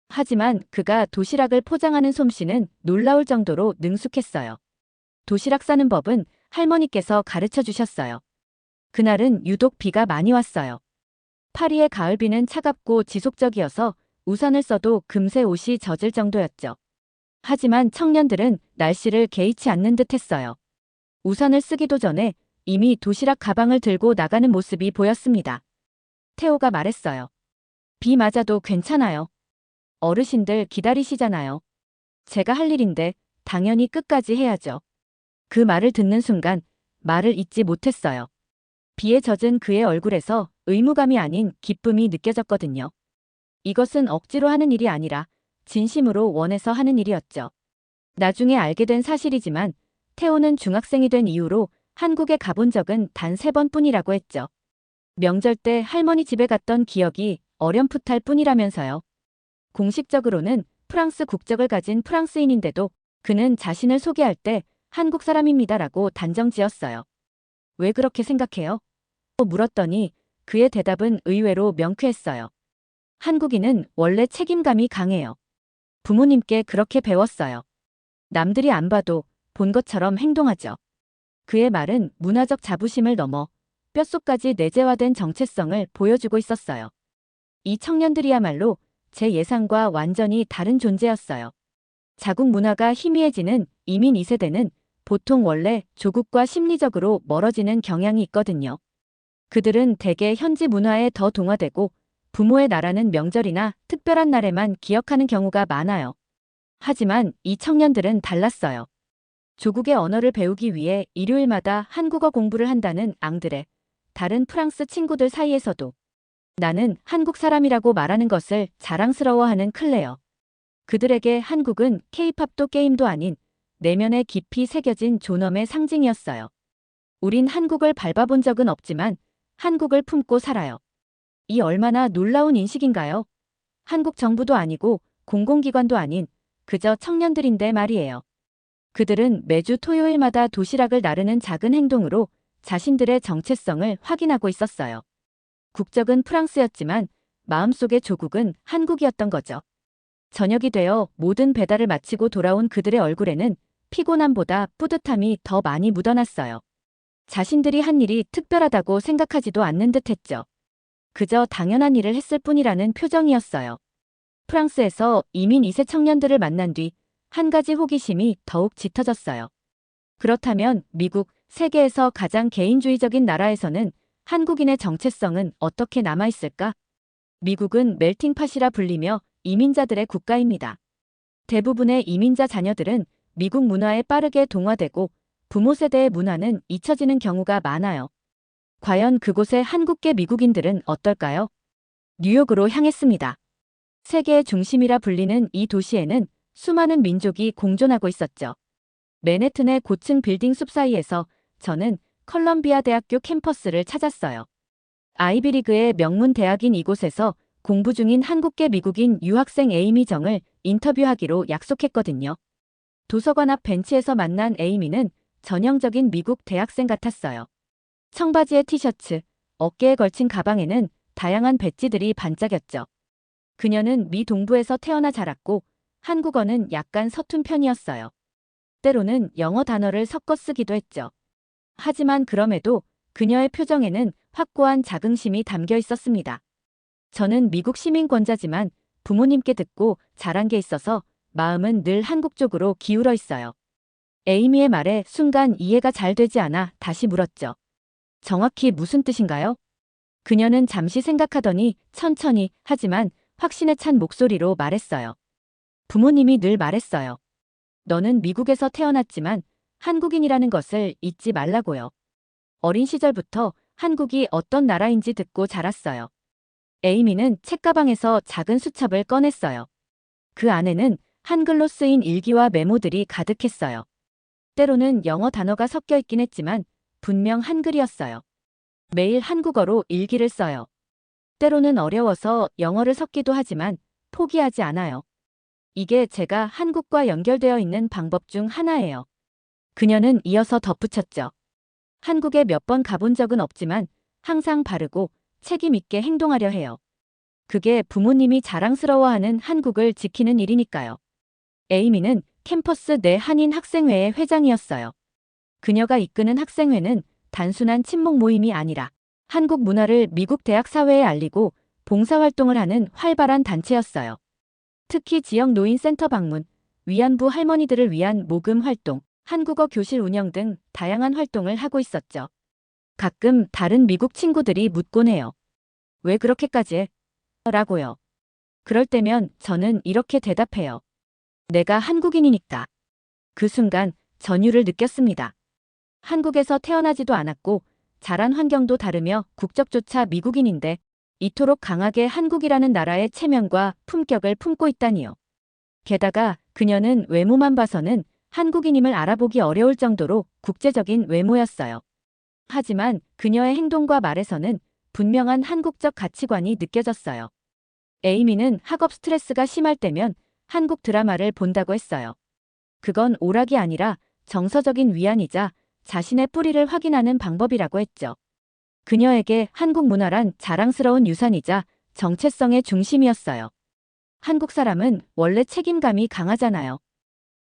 하지만 그가 도시락을 포장하는 솜씨는 놀라울 정도로 능숙했어요. 도시락 싸는 법은 할머니께서 가르쳐 주셨어요. 그날은 유독 비가 많이 왔어요. 파리의 가을비는 차갑고 지속적이어서 우산을 써도 금세 옷이 젖을 정도였죠. 하지만 청년들은 날씨를 개의치 않는 듯 했어요. 우산을 쓰기도 전에 이미 도시락 가방을 들고 나가는 모습이 보였습니다. 태오가 말했어요. 비 맞아도 괜찮아요. 어르신들 기다리시잖아요. 제가 할 일인데 당연히 끝까지 해야죠. 그 말을 듣는 순간 말을 잇지 못했어요. 비에 젖은 그의 얼굴에서 의무감이 아닌 기쁨이 느껴졌거든요. 이것은 억지로 하는 일이 아니라 진심으로 원해서 하는 일이었죠. 나중에 알게 된 사실이지만 태오는 중학생이 된 이후로 한국에 가본 적은 단 3번뿐이라고 했죠. 명절 때 할머니 집에 갔던 기억이 어렴풋할 뿐이라면서요. 공식적으로는 프랑스 국적을 가진 프랑스인인데도 그는 자신을 소개할 때 한국 사람입니다라고 단정 지었어요. 왜 그렇게 생각해요? 물었더니 그의 대답은 의외로 명쾌했어요. 한국인은 원래 책임감이 강해요. 부모님께 그렇게 배웠어요. 남들이 안 봐도 본 것처럼 행동하죠. 그의 말은 문화적 자부심을 넘어 뼛속까지 내재화된 정체성을 보여주고 있었어요. 이 청년들이야말로 제 예상과 완전히 다른 존재였어요. 자국 문화가 희미해지는 이민 2세대는 보통 원래 조국과 심리적으로 멀어지는 경향이 있거든요. 그들은 대개 현지 문화에 더 동화되고 부모의 나라는 명절이나 특별한 날에만 기억하는 경우가 많아요. 하지만 이 청년들은 달랐어요. 조국의 언어를 배우기 위해 일요일마다 한국어 공부를 한다는 앙드레, 다른 프랑스 친구들 사이에서도 나는 한국 사람이라고 말하는 것을 자랑스러워하는 클레어. 그들에게 한국은 케이팝도 게임도 아닌 내면에 깊이 새겨진 존엄의 상징이었어요. 우린 한국을 밟아본 적은 없지만 한국을 품고 살아요. 이 얼마나 놀라운 인식인가요? 한국 정부도 아니고 공공기관도 아닌 그저 청년들인데 말이에요. 그들은 매주 토요일마다 도시락을 나르는 작은 행동으로 자신들의 정체성을 확인하고 있었어요. 국적은 프랑스였지만 마음속의 조국은 한국이었던 거죠. 저녁이 되어 모든 배달을 마치고 돌아온 그들의 얼굴에는 피곤함보다 뿌듯함이 더 많이 묻어났어요. 자신들이 한 일이 특별하다고 생각하지도 않는 듯했죠. 그저 당연한 일을 했을 뿐이라는 표정이었어요. 프랑스에서 이민 2세 청년들을 만난 뒤 한 가지 호기심이 더욱 짙어졌어요. 그렇다면 미국, 세계에서 가장 개인주의적인 나라에서는 한국인의 정체성은 어떻게 남아있을까? 미국은 멜팅팟이라 불리며 이민자들의 국가입니다. 대부분의 이민자 자녀들은 미국 문화에 빠르게 동화되고 부모 세대의 문화는 잊혀지는 경우가 많아요. 과연 그곳의 한국계 미국인들은 어떨까요? 뉴욕으로 향했습니다. 세계의 중심이라 불리는 이 도시에는 수많은 민족이 공존하고 있었죠. 맨해튼의 고층 빌딩 숲 사이에서 저는 컬럼비아 대학교 캠퍼스를 찾았어요. 아이비리그의 명문 대학인 이곳에서 공부 중인 한국계 미국인 유학생 에이미 정을 인터뷰하기로 약속했거든요. 도서관 앞 벤치에서 만난 에이미는 전형적인 미국 대학생 같았어요. 청바지에 티셔츠, 어깨에 걸친 가방에는 다양한 배지들이 반짝였죠. 그녀는 미 동부에서 태어나 자랐고 한국어는 약간 서툰 편이었어요. 때로는 영어 단어를 섞어 쓰기도 했죠. 하지만 그럼에도 그녀의 표정에는 확고한 자긍심이 담겨 있었습니다. 저는 미국 시민권자지만 부모님께 듣고 자란 게 있어서 마음은 늘 한국 쪽으로 기울어 있어요. 에이미의 말에 순간 이해가 잘 되지 않아 다시 물었죠. 정확히 무슨 뜻인가요? 그녀는 잠시 생각하더니 천천히 하지만 확신에 찬 목소리로 말했어요. 부모님이 늘 말했어요. 너는 미국에서 태어났지만 한국인이라는 것을 잊지 말라고요. 어린 시절부터 한국이 어떤 나라인지 듣고 자랐어요. 에이미는 책가방에서 작은 수첩을 꺼냈어요. 그 안에는 한글로 쓰인 일기와 메모들이 가득했어요. 때로는 영어 단어가 섞여 있긴 했지만 분명 한글이었어요. 매일 한국어로 일기를 써요. 때로는 어려워서 영어를 섞기도 하지만 포기하지 않아요. 이게 제가 한국과 연결되어 있는 방법 중 하나예요. 그녀는 이어서 덧붙였죠. 한국에 몇 번 가본 적은 없지만 항상 바르고 책임 있게 행동하려 해요. 그게 부모님이 자랑스러워하는 한국을 지키는 일이니까요. 에이미는 캠퍼스 내 한인 학생회의 회장이었어요. 그녀가 이끄는 학생회는 단순한 친목 모임이 아니라 한국 문화를 미국 대학 사회에 알리고 봉사활동을 하는 활발한 단체였어요. 특히 지역 노인센터 방문, 위안부 할머니들을 위한 모금 활동, 한국어 교실 운영 등 다양한 활동을 하고 있었죠. 가끔 다른 미국 친구들이 묻곤 해요. 왜 그렇게까지 해? 라고요. 그럴 때면 저는 이렇게 대답해요. 내가 한국인이니까. 그 순간 전율을 느꼈습니다. 한국에서 태어나지도 않았고 자란 환경도 다르며 국적조차 미국인인데 이토록 강하게 한국이라는 나라의 체면과 품격을 품고 있다니요. 게다가 그녀는 외모만 봐서는 한국인임을 알아보기 어려울 정도로 국제적인 외모였어요. 하지만 그녀의 행동과 말에서는 분명한 한국적 가치관이 느껴졌어요. 에이미는 학업 스트레스가 심할 때면 한국 드라마를 본다고 했어요. 그건 오락이 아니라 정서적인 위안이자 자신의 뿌리를 확인하는 방법이라고 했죠. 그녀에게 한국 문화란 자랑스러운 유산이자 정체성의 중심이었어요. 한국 사람은 원래 책임감이 강하잖아요.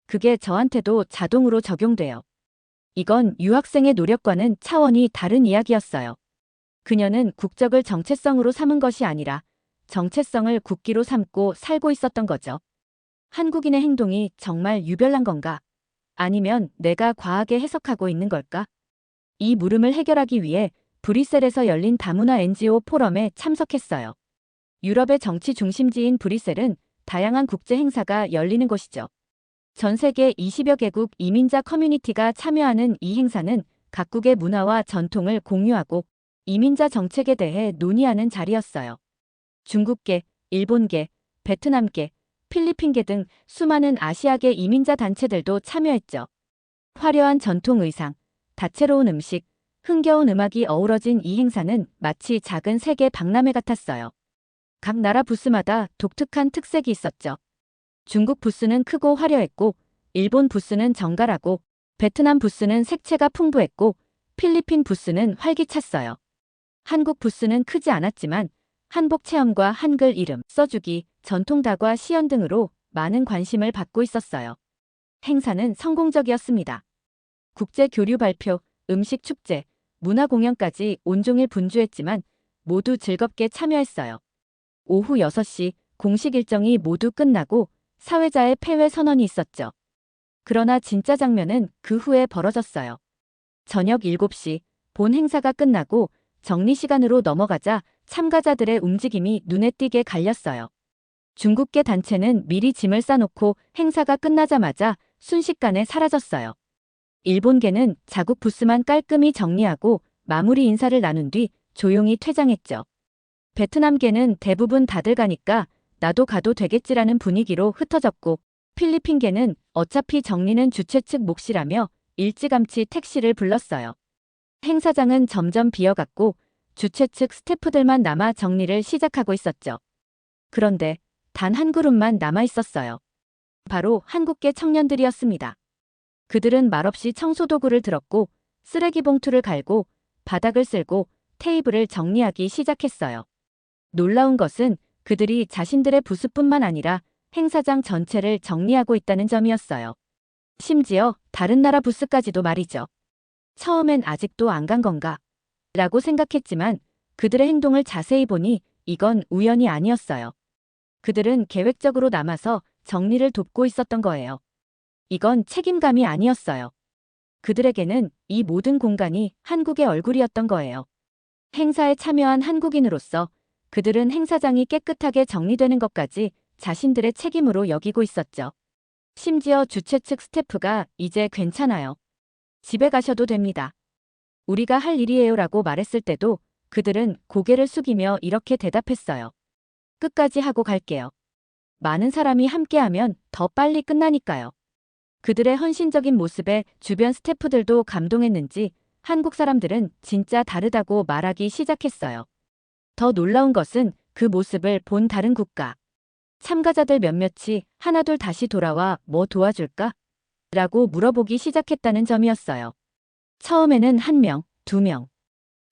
그게 저한테도 자동으로 적용돼요. 이건 유학생의 노력과는 차원이 다른 이야기였어요. 그녀는 국적을 정체성으로 삼은 것이 아니라 정체성을 국기로 삼고 살고 있었던 거죠. 한국인의 행동이 정말 유별난 건가? 아니면 내가 과하게 해석하고 있는 걸까? 이 물음을 해결하기 위해 브뤼셀에서 열린 다문화 NGO 포럼에 참석했어요. 유럽의 정치 중심지인 브뤼셀은 다양한 국제 행사가 열리는 곳이죠. 전 세계 20여 개국 이민자 커뮤니티가 참여하는 이 행사는 각국의 문화와 전통을 공유하고 이민자 정책에 대해 논의하는 자리였어요. 중국계, 일본계, 베트남계, 필리핀계 등 수많은 아시아계 이민자 단체들도 참여했죠. 화려한 전통 의상, 다채로운 음식, 흥겨운 음악이 어우러진 이 행사는 마치 작은 세계 박람회 같았어요. 각 나라 부스마다 독특한 특색이 있었죠. 중국 부스는 크고 화려했고, 일본 부스는 정갈하고, 베트남 부스는 색채가 풍부했고, 필리핀 부스는 활기찼어요. 한국 부스는 크지 않았지만 한복 체험과 한글 이름 써주기, 전통 다과 시연 등으로 많은 관심을 받고 있었어요. 행사는 성공적이었습니다. 국제 교류 발표, 음식 축제, 문화 공연까지 온종일 분주했지만 모두 즐겁게 참여했어요. 오후 6시 공식 일정이 모두 끝나고 사회자의 폐회 선언이 있었죠. 그러나 진짜 장면은 그 후에 벌어졌어요. 저녁 7시 본 행사가 끝나고 정리 시간으로 넘어가자 참가자들의 움직임이 눈에 띄게 갈렸어요. 중국계 단체는 미리 짐을 싸놓고 행사가 끝나자마자 순식간에 사라졌어요. 일본계는 자국 부스만 깔끔히 정리하고 마무리 인사를 나눈 뒤 조용히 퇴장했죠. 베트남계는 대부분 다들 가니까 나도 가도 되겠지라는 분위기로 흩어졌고, 필리핀계는 어차피 정리는 주최 측 몫이라며 일찌감치 택시를 불렀어요. 행사장은 점점 비어갔고 주최 측 스태프들만 남아 정리를 시작하고 있었죠. 그런데 단 한 그룹만 남아 있었어요. 바로 한국계 청년들이었습니다. 그들은 말없이 청소도구를 들었고 쓰레기 봉투를 갈고 바닥을 쓸고 테이블을 정리하기 시작했어요. 놀라운 것은 그들이 자신들의 부스뿐만 아니라 행사장 전체를 정리하고 있다는 점이었어요. 심지어 다른 나라 부스까지도 말이죠. 처음엔 아직도 안 간 건가? 라고 생각했지만 그들의 행동을 자세히 보니 이건 우연이 아니었어요. 그들은 계획적으로 남아서 정리를 돕고 있었던 거예요. 이건 책임감이 아니었어요. 그들에게는 이 모든 공간이 한국의 얼굴이었던 거예요. 행사에 참여한 한국인으로서 그들은 행사장이 깨끗하게 정리되는 것까지 자신들의 책임으로 여기고 있었죠. 심지어 주최 측 스태프가 이제 괜찮아요. 집에 가셔도 됩니다. 우리가 할 일이에요라고 말했을 때도 그들은 고개를 숙이며 이렇게 대답했어요. 끝까지 하고 갈게요. 많은 사람이 함께하면 더 빨리 끝나니까요. 그들의 헌신적인 모습에 주변 스태프들도 감동했는지 한국 사람들은 진짜 다르다고 말하기 시작했어요. 더 놀라운 것은 그 모습을 본 다른 국가. 참가자들 몇몇이 하나둘 다시 돌아와 뭐 도와줄까? 라고 물어보기 시작했다는 점이었어요. 처음에는 1명, 2명.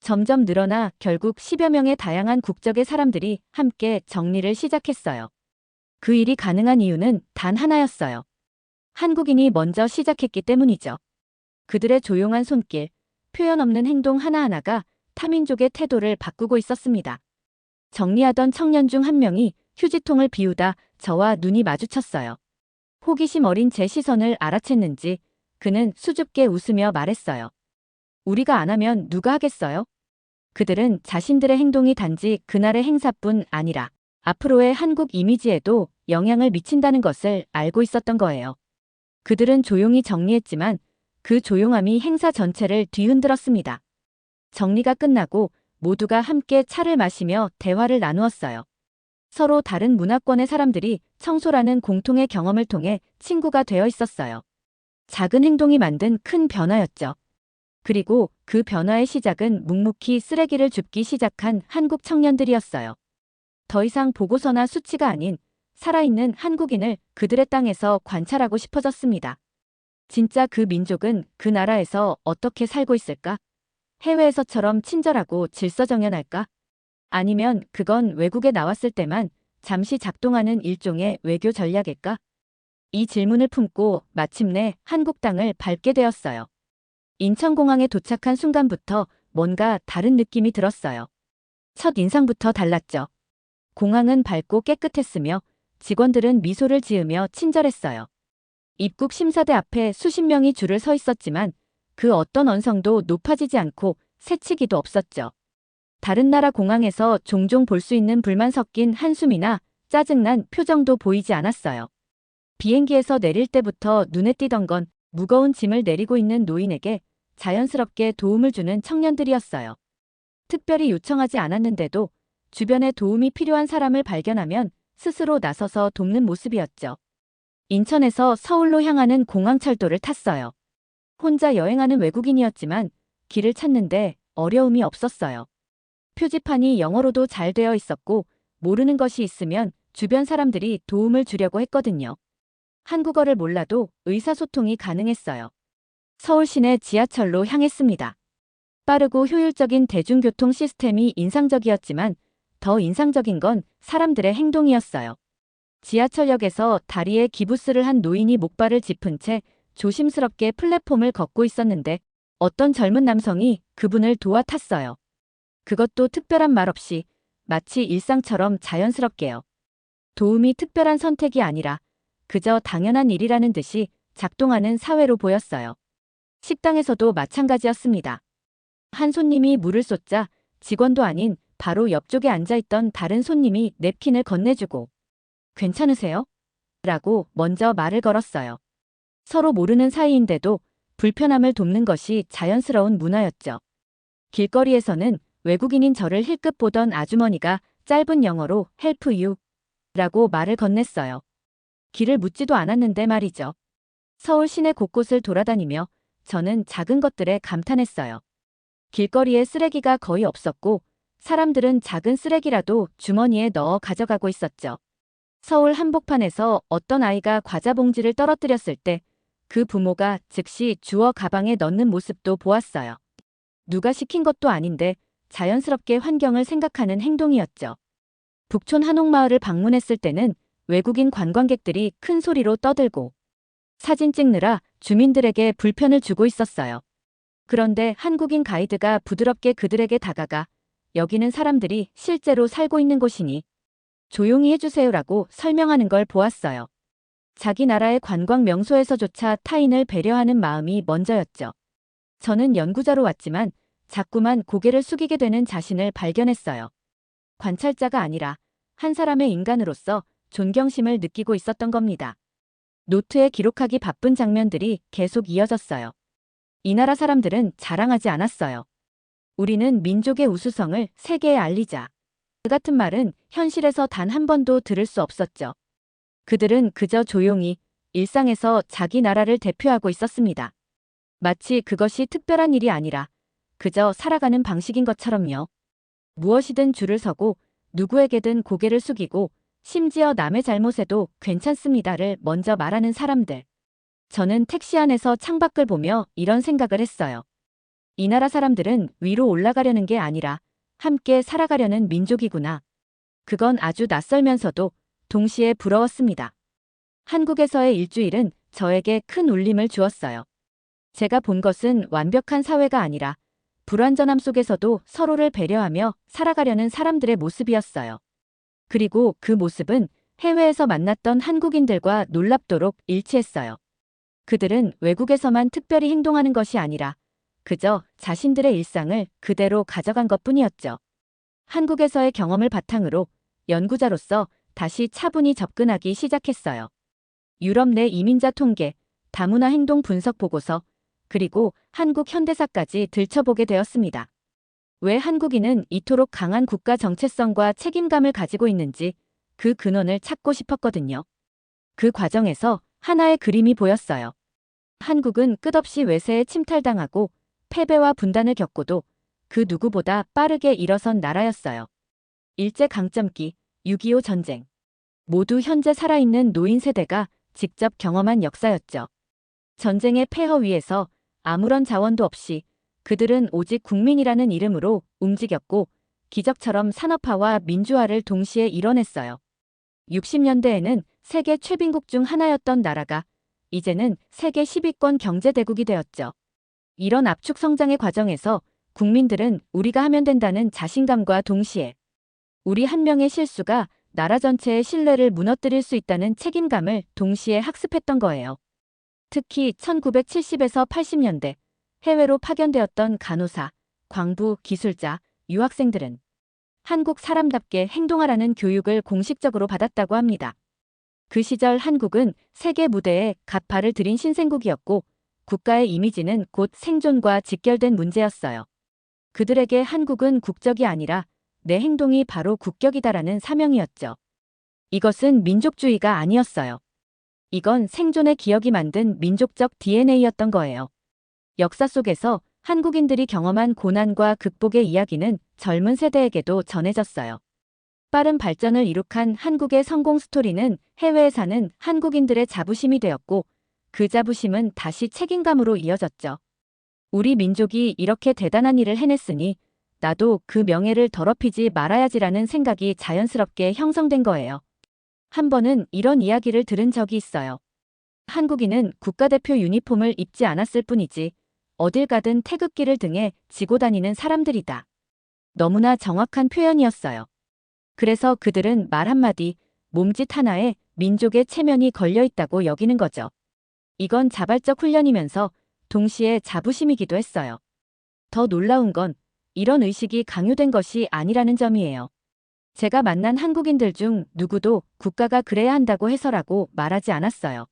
점점 늘어나 결국 10여 명의 다양한 국적의 사람들이 함께 정리를 시작했어요. 그 일이 가능한 이유는 단 하나였어요. 한국인이 먼저 시작했기 때문이죠. 그들의 조용한 손길, 표현 없는 행동 하나하나가 타민족의 태도를 바꾸고 있었습니다. 정리하던 청년 중 한 명이 휴지통을 비우다 저와 눈이 마주쳤어요. 호기심 어린 제 시선을 알아챘는지 그는 수줍게 웃으며 말했어요. 우리가 안 하면 누가 하겠어요? 그들은 자신들의 행동이 단지 그날의 행사뿐 아니라 앞으로의 한국 이미지에도 영향을 미친다는 것을 알고 있었던 거예요. 그들은 조용히 정리했지만 그 조용함이 행사 전체를 뒤흔들었습니다. 정리가 끝나고 모두가 함께 차를 마시며 대화를 나누었어요. 서로 다른 문화권의 사람들이 청소라는 공통의 경험을 통해 친구가 되어 있었어요. 작은 행동이 만든 큰 변화였죠. 그리고 그 변화의 시작은 묵묵히 쓰레기를 줍기 시작한 한국 청년들이었어요. 더 이상 보고서나 수치가 아닌 살아있는 한국인을 그들의 땅에서 관찰하고 싶어졌습니다. 진짜 그 민족은 그 나라에서 어떻게 살고 있을까? 해외에서처럼 친절하고 질서정연할까? 아니면 그건 외국에 나왔을 때만 잠시 작동하는 일종의 외교 전략일까? 이 질문을 품고 마침내 한국 땅을 밟게 되었어요. 인천공항에 도착한 순간부터 뭔가 다른 느낌이 들었어요. 첫 인상부터 달랐죠. 공항은 밝고 깨끗했으며 직원들은 미소를 지으며 친절했어요. 입국 심사대 앞에 수십 명이 줄을 서 있었지만 그 어떤 언성도 높아지지 않고 새치기도 없었죠. 다른 나라 공항에서 종종 볼 수 있는 불만 섞인 한숨이나 짜증난 표정도 보이지 않았어요. 비행기에서 내릴 때부터 눈에 띄던 건 무거운 짐을 내리고 있는 노인에게 자연스럽게 도움을 주는 청년들이었어요. 특별히 요청하지 않았는데도 주변에 도움이 필요한 사람을 발견하면 스스로 나서서 돕는 모습이었죠. 인천에서 서울로 향하는 공항철도를 탔어요. 혼자 여행하는 외국인이었지만 길을 찾는데 어려움이 없었어요. 표지판이 영어로도 잘 되어 있었고 모르는 것이 있으면 주변 사람들이 도움을 주려고 했거든요. 한국어를 몰라도 의사소통이 가능했어요. 서울 시내 지하철로 향했습니다. 빠르고 효율적인 대중교통 시스템이 인상적이었지만 더 인상적인 건 사람들의 행동이었어요. 지하철역에서 다리에 기부스를 한 노인이 목발을 짚은 채 조심스럽게 플랫폼을 걷고 있었는데 어떤 젊은 남성이 그분을 도와탔어요. 그것도 특별한 말 없이 마치 일상처럼 자연스럽게요. 도움이 특별한 선택이 아니라 그저 당연한 일이라는 듯이 작동하는 사회로 보였어요. 식당에서도 마찬가지였습니다. 한 손님이 물을 쏟자 직원도 아닌 바로 옆쪽에 앉아있던 다른 손님이 냅킨을 건네주고 괜찮으세요? 라고 먼저 말을 걸었어요. 서로 모르는 사이인데도 불편함을 돕는 것이 자연스러운 문화였죠. 길거리에서는 외국인인 저를 힐끗 보던 아주머니가 짧은 영어로 help you 라고 말을 건넸어요. 길을 묻지도 않았는데 말이죠. 서울 시내 곳곳을 돌아다니며 저는 작은 것들에 감탄했어요. 길거리에 쓰레기가 거의 없었고 사람들은 작은 쓰레기라도 주머니에 넣어 가져가고 있었죠. 서울 한복판에서 어떤 아이가 과자 봉지를 떨어뜨렸을 때 그 부모가 즉시 주워 가방에 넣는 모습도 보았어요. 누가 시킨 것도 아닌데 자연스럽게 환경을 생각하는 행동이었죠. 북촌 한옥마을을 방문했을 때는 외국인 관광객들이 큰 소리로 떠들고 사진 찍느라 주민들에게 불편을 주고 있었어요. 그런데 한국인 가이드가 부드럽게 그들에게 다가가 여기는 사람들이 실제로 살고 있는 곳이니 조용히 해주세요라고 설명하는 걸 보았어요. 자기 나라의 관광 명소에서조차 타인을 배려하는 마음이 먼저였죠. 저는 연구자로 왔지만 자꾸만 고개를 숙이게 되는 자신을 발견했어요. 관찰자가 아니라 한 사람의 인간으로서 존경심을 느끼고 있었던 겁니다. 노트에 기록하기 바쁜 장면들이 계속 이어졌어요. 이 나라 사람들은 자랑하지 않았어요. 우리는 민족의 우수성을 세계에 알리자. 그 같은 말은 현실에서 단 한 번도 들을 수 없었죠. 그들은 그저 조용히 일상에서 자기 나라를 대표하고 있었습니다. 마치 그것이 특별한 일이 아니라 그저 살아가는 방식인 것처럼요. 무엇이든 줄을 서고 누구에게든 고개를 숙이고 심지어 남의 잘못에도 괜찮습니다를 먼저 말하는 사람들. 저는 택시 안에서 창밖을 보며 이런 생각을 했어요. 이 나라 사람들은 위로 올라가려는 게 아니라 함께 살아가려는 민족이구나. 그건 아주 낯설면서도 동시에 부러웠습니다. 한국에서의 일주일은 저에게 큰 울림을 주었어요. 제가 본 것은 완벽한 사회가 아니라 불완전함 속에서도 서로를 배려하며 살아가려는 사람들의 모습이었어요. 그리고 그 모습은 해외에서 만났던 한국인들과 놀랍도록 일치했어요. 그들은 외국에서만 특별히 행동하는 것이 아니라 그저 자신들의 일상을 그대로 가져간 것뿐이었죠. 한국에서의 경험을 바탕으로 연구자로서 다시 차분히 접근하기 시작했어요. 유럽 내 이민자 통계, 다문화 행동 분석 보고서, 그리고 한국 현대사까지 들춰보게 되었습니다. 왜 한국인은 이토록 강한 국가 정체성과 책임감을 가지고 있는지 그 근원을 찾고 싶었거든요. 그 과정에서 하나의 그림이 보였어요. 한국은 끝없이 외세에 침탈당하고 패배와 분단을 겪고도 그 누구보다 빠르게 일어선 나라였어요. 일제강점기, 6.25 전쟁. 모두 현재 살아있는 노인 세대가 직접 경험한 역사였죠. 전쟁의 폐허 위에서 아무런 자원도 없이 그들은 오직 국민이라는 이름으로 움직였고 기적처럼 산업화와 민주화를 동시에 이뤄냈어요. 60년대에는 세계 최빈국 중 하나였던 나라가 이제는 세계 10위권 경제대국이 되었죠. 이런 압축 성장의 과정에서 국민들은 우리가 하면 된다는 자신감과 동시에 우리 한 명의 실수가 나라 전체의 신뢰를 무너뜨릴 수 있다는 책임감을 동시에 학습했던 거예요. 특히 1970에서 80년대 해외로 파견되었던 간호사, 광부, 기술자, 유학생들은 한국 사람답게 행동하라는 교육을 공식적으로 받았다고 합니다. 그 시절 한국은 세계 무대에 갓발을 들인 신생국이었고 국가의 이미지는 곧 생존과 직결된 문제였어요. 그들에게 한국은 국적이 아니라 내 행동이 바로 국격이다라는 사명이었죠. 이것은 민족주의가 아니었어요. 이건 생존의 기억이 만든 민족적 DNA였던 거예요. 역사 속에서 한국인들이 경험한 고난과 극복의 이야기는 젊은 세대에게도 전해졌어요. 빠른 발전을 이룩한 한국의 성공 스토리는 해외에 사는 한국인들의 자부심이 되었고 그 자부심은 다시 책임감으로 이어졌죠. 우리 민족이 이렇게 대단한 일을 해냈으니 나도 그 명예를 더럽히지 말아야지라는 생각이 자연스럽게 형성된 거예요. 한 번은 이런 이야기를 들은 적이 있어요. 한국인은 국가대표 유니폼을 입지 않았을 뿐이지 어딜 가든 태극기를 등에 지고 다니는 사람들이다. 너무나 정확한 표현이었어요. 그래서 그들은 말 한마디, 몸짓 하나에 민족의 체면이 걸려 있다고 여기는 거죠. 이건 자발적 훈련이면서 동시에 자부심이기도 했어요. 더 놀라운 건 이런 의식이 강요된 것이 아니라는 점이에요. 제가 만난 한국인들 중 누구도 국가가 그래야 한다고 해서라고 말하지 않았어요.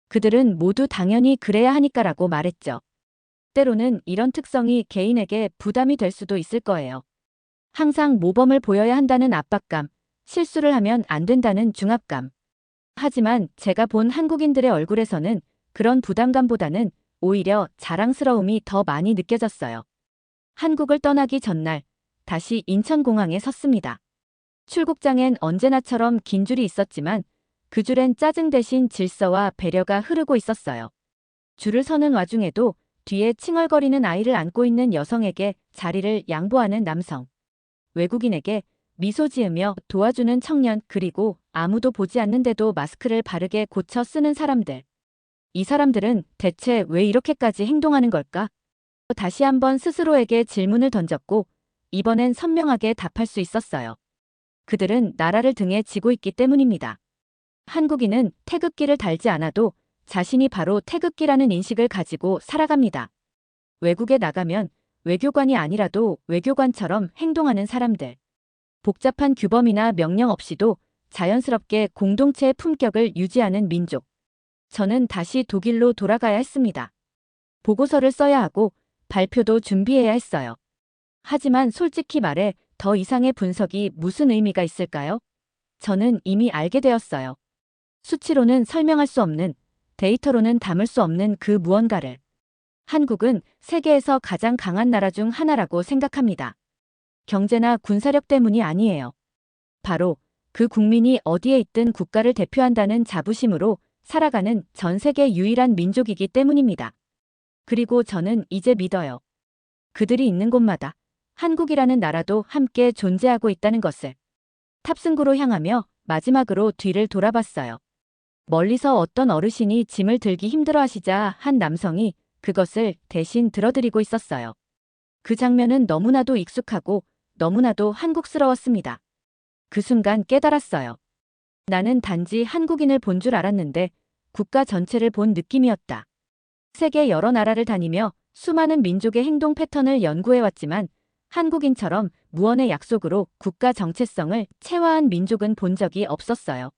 그들은 모두 당연히 그래야 하니까라고 말했죠. 때로는 이런 특성이 개인에게 부담이 될 수도 있을 거예요. 항상 모범을 보여야 한다는 압박감, 실수를 하면 안 된다는 중압감. 하지만 제가 본 한국인들의 얼굴에서는 그런 부담감보다는 오히려 자랑스러움이 더 많이 느껴졌어요. 한국을 떠나기 전날 다시 인천공항에 섰습니다. 출국장엔 언제나처럼 긴 줄이 있었지만 그 줄엔 짜증 대신 질서와 배려가 흐르고 있었어요. 줄을 서는 와중에도 뒤에 칭얼거리는 아이를 안고 있는 여성에게 자리를 양보하는 남성, 외국인에게 미소 지으며 도와주는 청년, 그리고 아무도 보지 않는데도 마스크를 바르게 고쳐 쓰는 사람들. 이 사람들은 대체 왜 이렇게까지 행동하는 걸까? 다시 한번 스스로에게 질문을 던졌고 이번엔 선명하게 답할 수 있었어요. 그들은 나라를 등에 지고 있기 때문입니다. 한국인은 태극기를 달지 않아도 자신이 바로 태극기라는 인식을 가지고 살아갑니다. 외국에 나가면 외교관이 아니라도 외교관처럼 행동하는 사람들. 복잡한 규범이나 명령 없이도 자연스럽게 공동체의 품격을 유지하는 민족. 저는 다시 독일로 돌아가야 했습니다. 보고서를 써야 하고 발표도 준비해야 했어요. 하지만 솔직히 말해 더 이상의 분석이 무슨 의미가 있을까요? 저는 이미 알게 되었어요. 수치로는 설명할 수 없는, 데이터로는 담을 수 없는 그 무언가를. 한국은 세계에서 가장 강한 나라 중 하나라고 생각합니다. 경제나 군사력 때문이 아니에요. 바로 그 국민이 어디에 있든 국가를 대표한다는 자부심으로 살아가는 전 세계 유일한 민족이기 때문입니다. 그리고 저는 이제 믿어요. 그들이 있는 곳마다 한국이라는 나라도 함께 존재하고 있다는 것을. 탑승구로 향하며 마지막으로 뒤를 돌아봤어요. 멀리서 어떤 어르신이 짐을 들기 힘들어하시자 한 남성이 그것을 대신 들어드리고 있었어요. 그 장면은 너무나도 익숙하고 너무나도 한국스러웠습니다. 그 순간 깨달았어요. 나는 단지 한국인을 본 줄 알았는데 국가 전체를 본 느낌이었다. 세계 여러 나라를 다니며 수많은 민족의 행동 패턴을 연구해왔지만 한국인처럼 무언의 약속으로 국가 정체성을 체화한 민족은 본 적이 없었어요.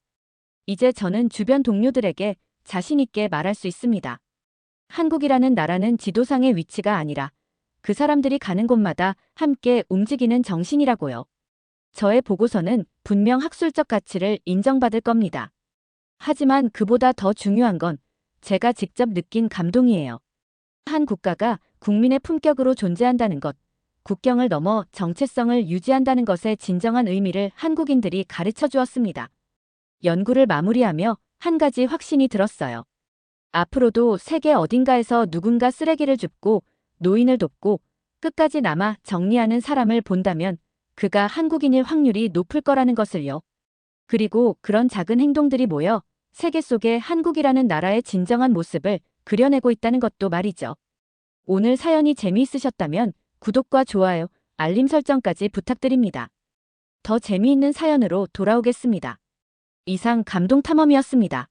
이제 저는 주변 동료들에게 자신 있게 말할 수 있습니다. 한국이라는 나라는 지도상의 위치가 아니라 그 사람들이 가는 곳마다 함께 움직이는 정신이라고요. 저의 보고서는 분명 학술적 가치를 인정받을 겁니다. 하지만 그보다 더 중요한 건 제가 직접 느낀 감동이에요. 한 국가가 국민의 품격으로 존재한다는 것, 국경을 넘어 정체성을 유지한다는 것의 진정한 의미를 한국인들이 가르쳐 주었습니다. 연구를 마무리하며 한 가지 확신이 들었어요. 앞으로도 세계 어딘가에서 누군가 쓰레기를 줍고 노인을 돕고 끝까지 남아 정리하는 사람을 본다면 그가 한국인일 확률이 높을 거라는 것을요. 그리고 그런 작은 행동들이 모여 세계 속에 한국이라는 나라의 진정한 모습을 그려내고 있다는 것도 말이죠. 오늘 사연이 재미있으셨다면 구독과 좋아요, 알림 설정까지 부탁드립니다. 더 재미있는 사연으로 돌아오겠습니다. 이상 감동탐험이었습니다.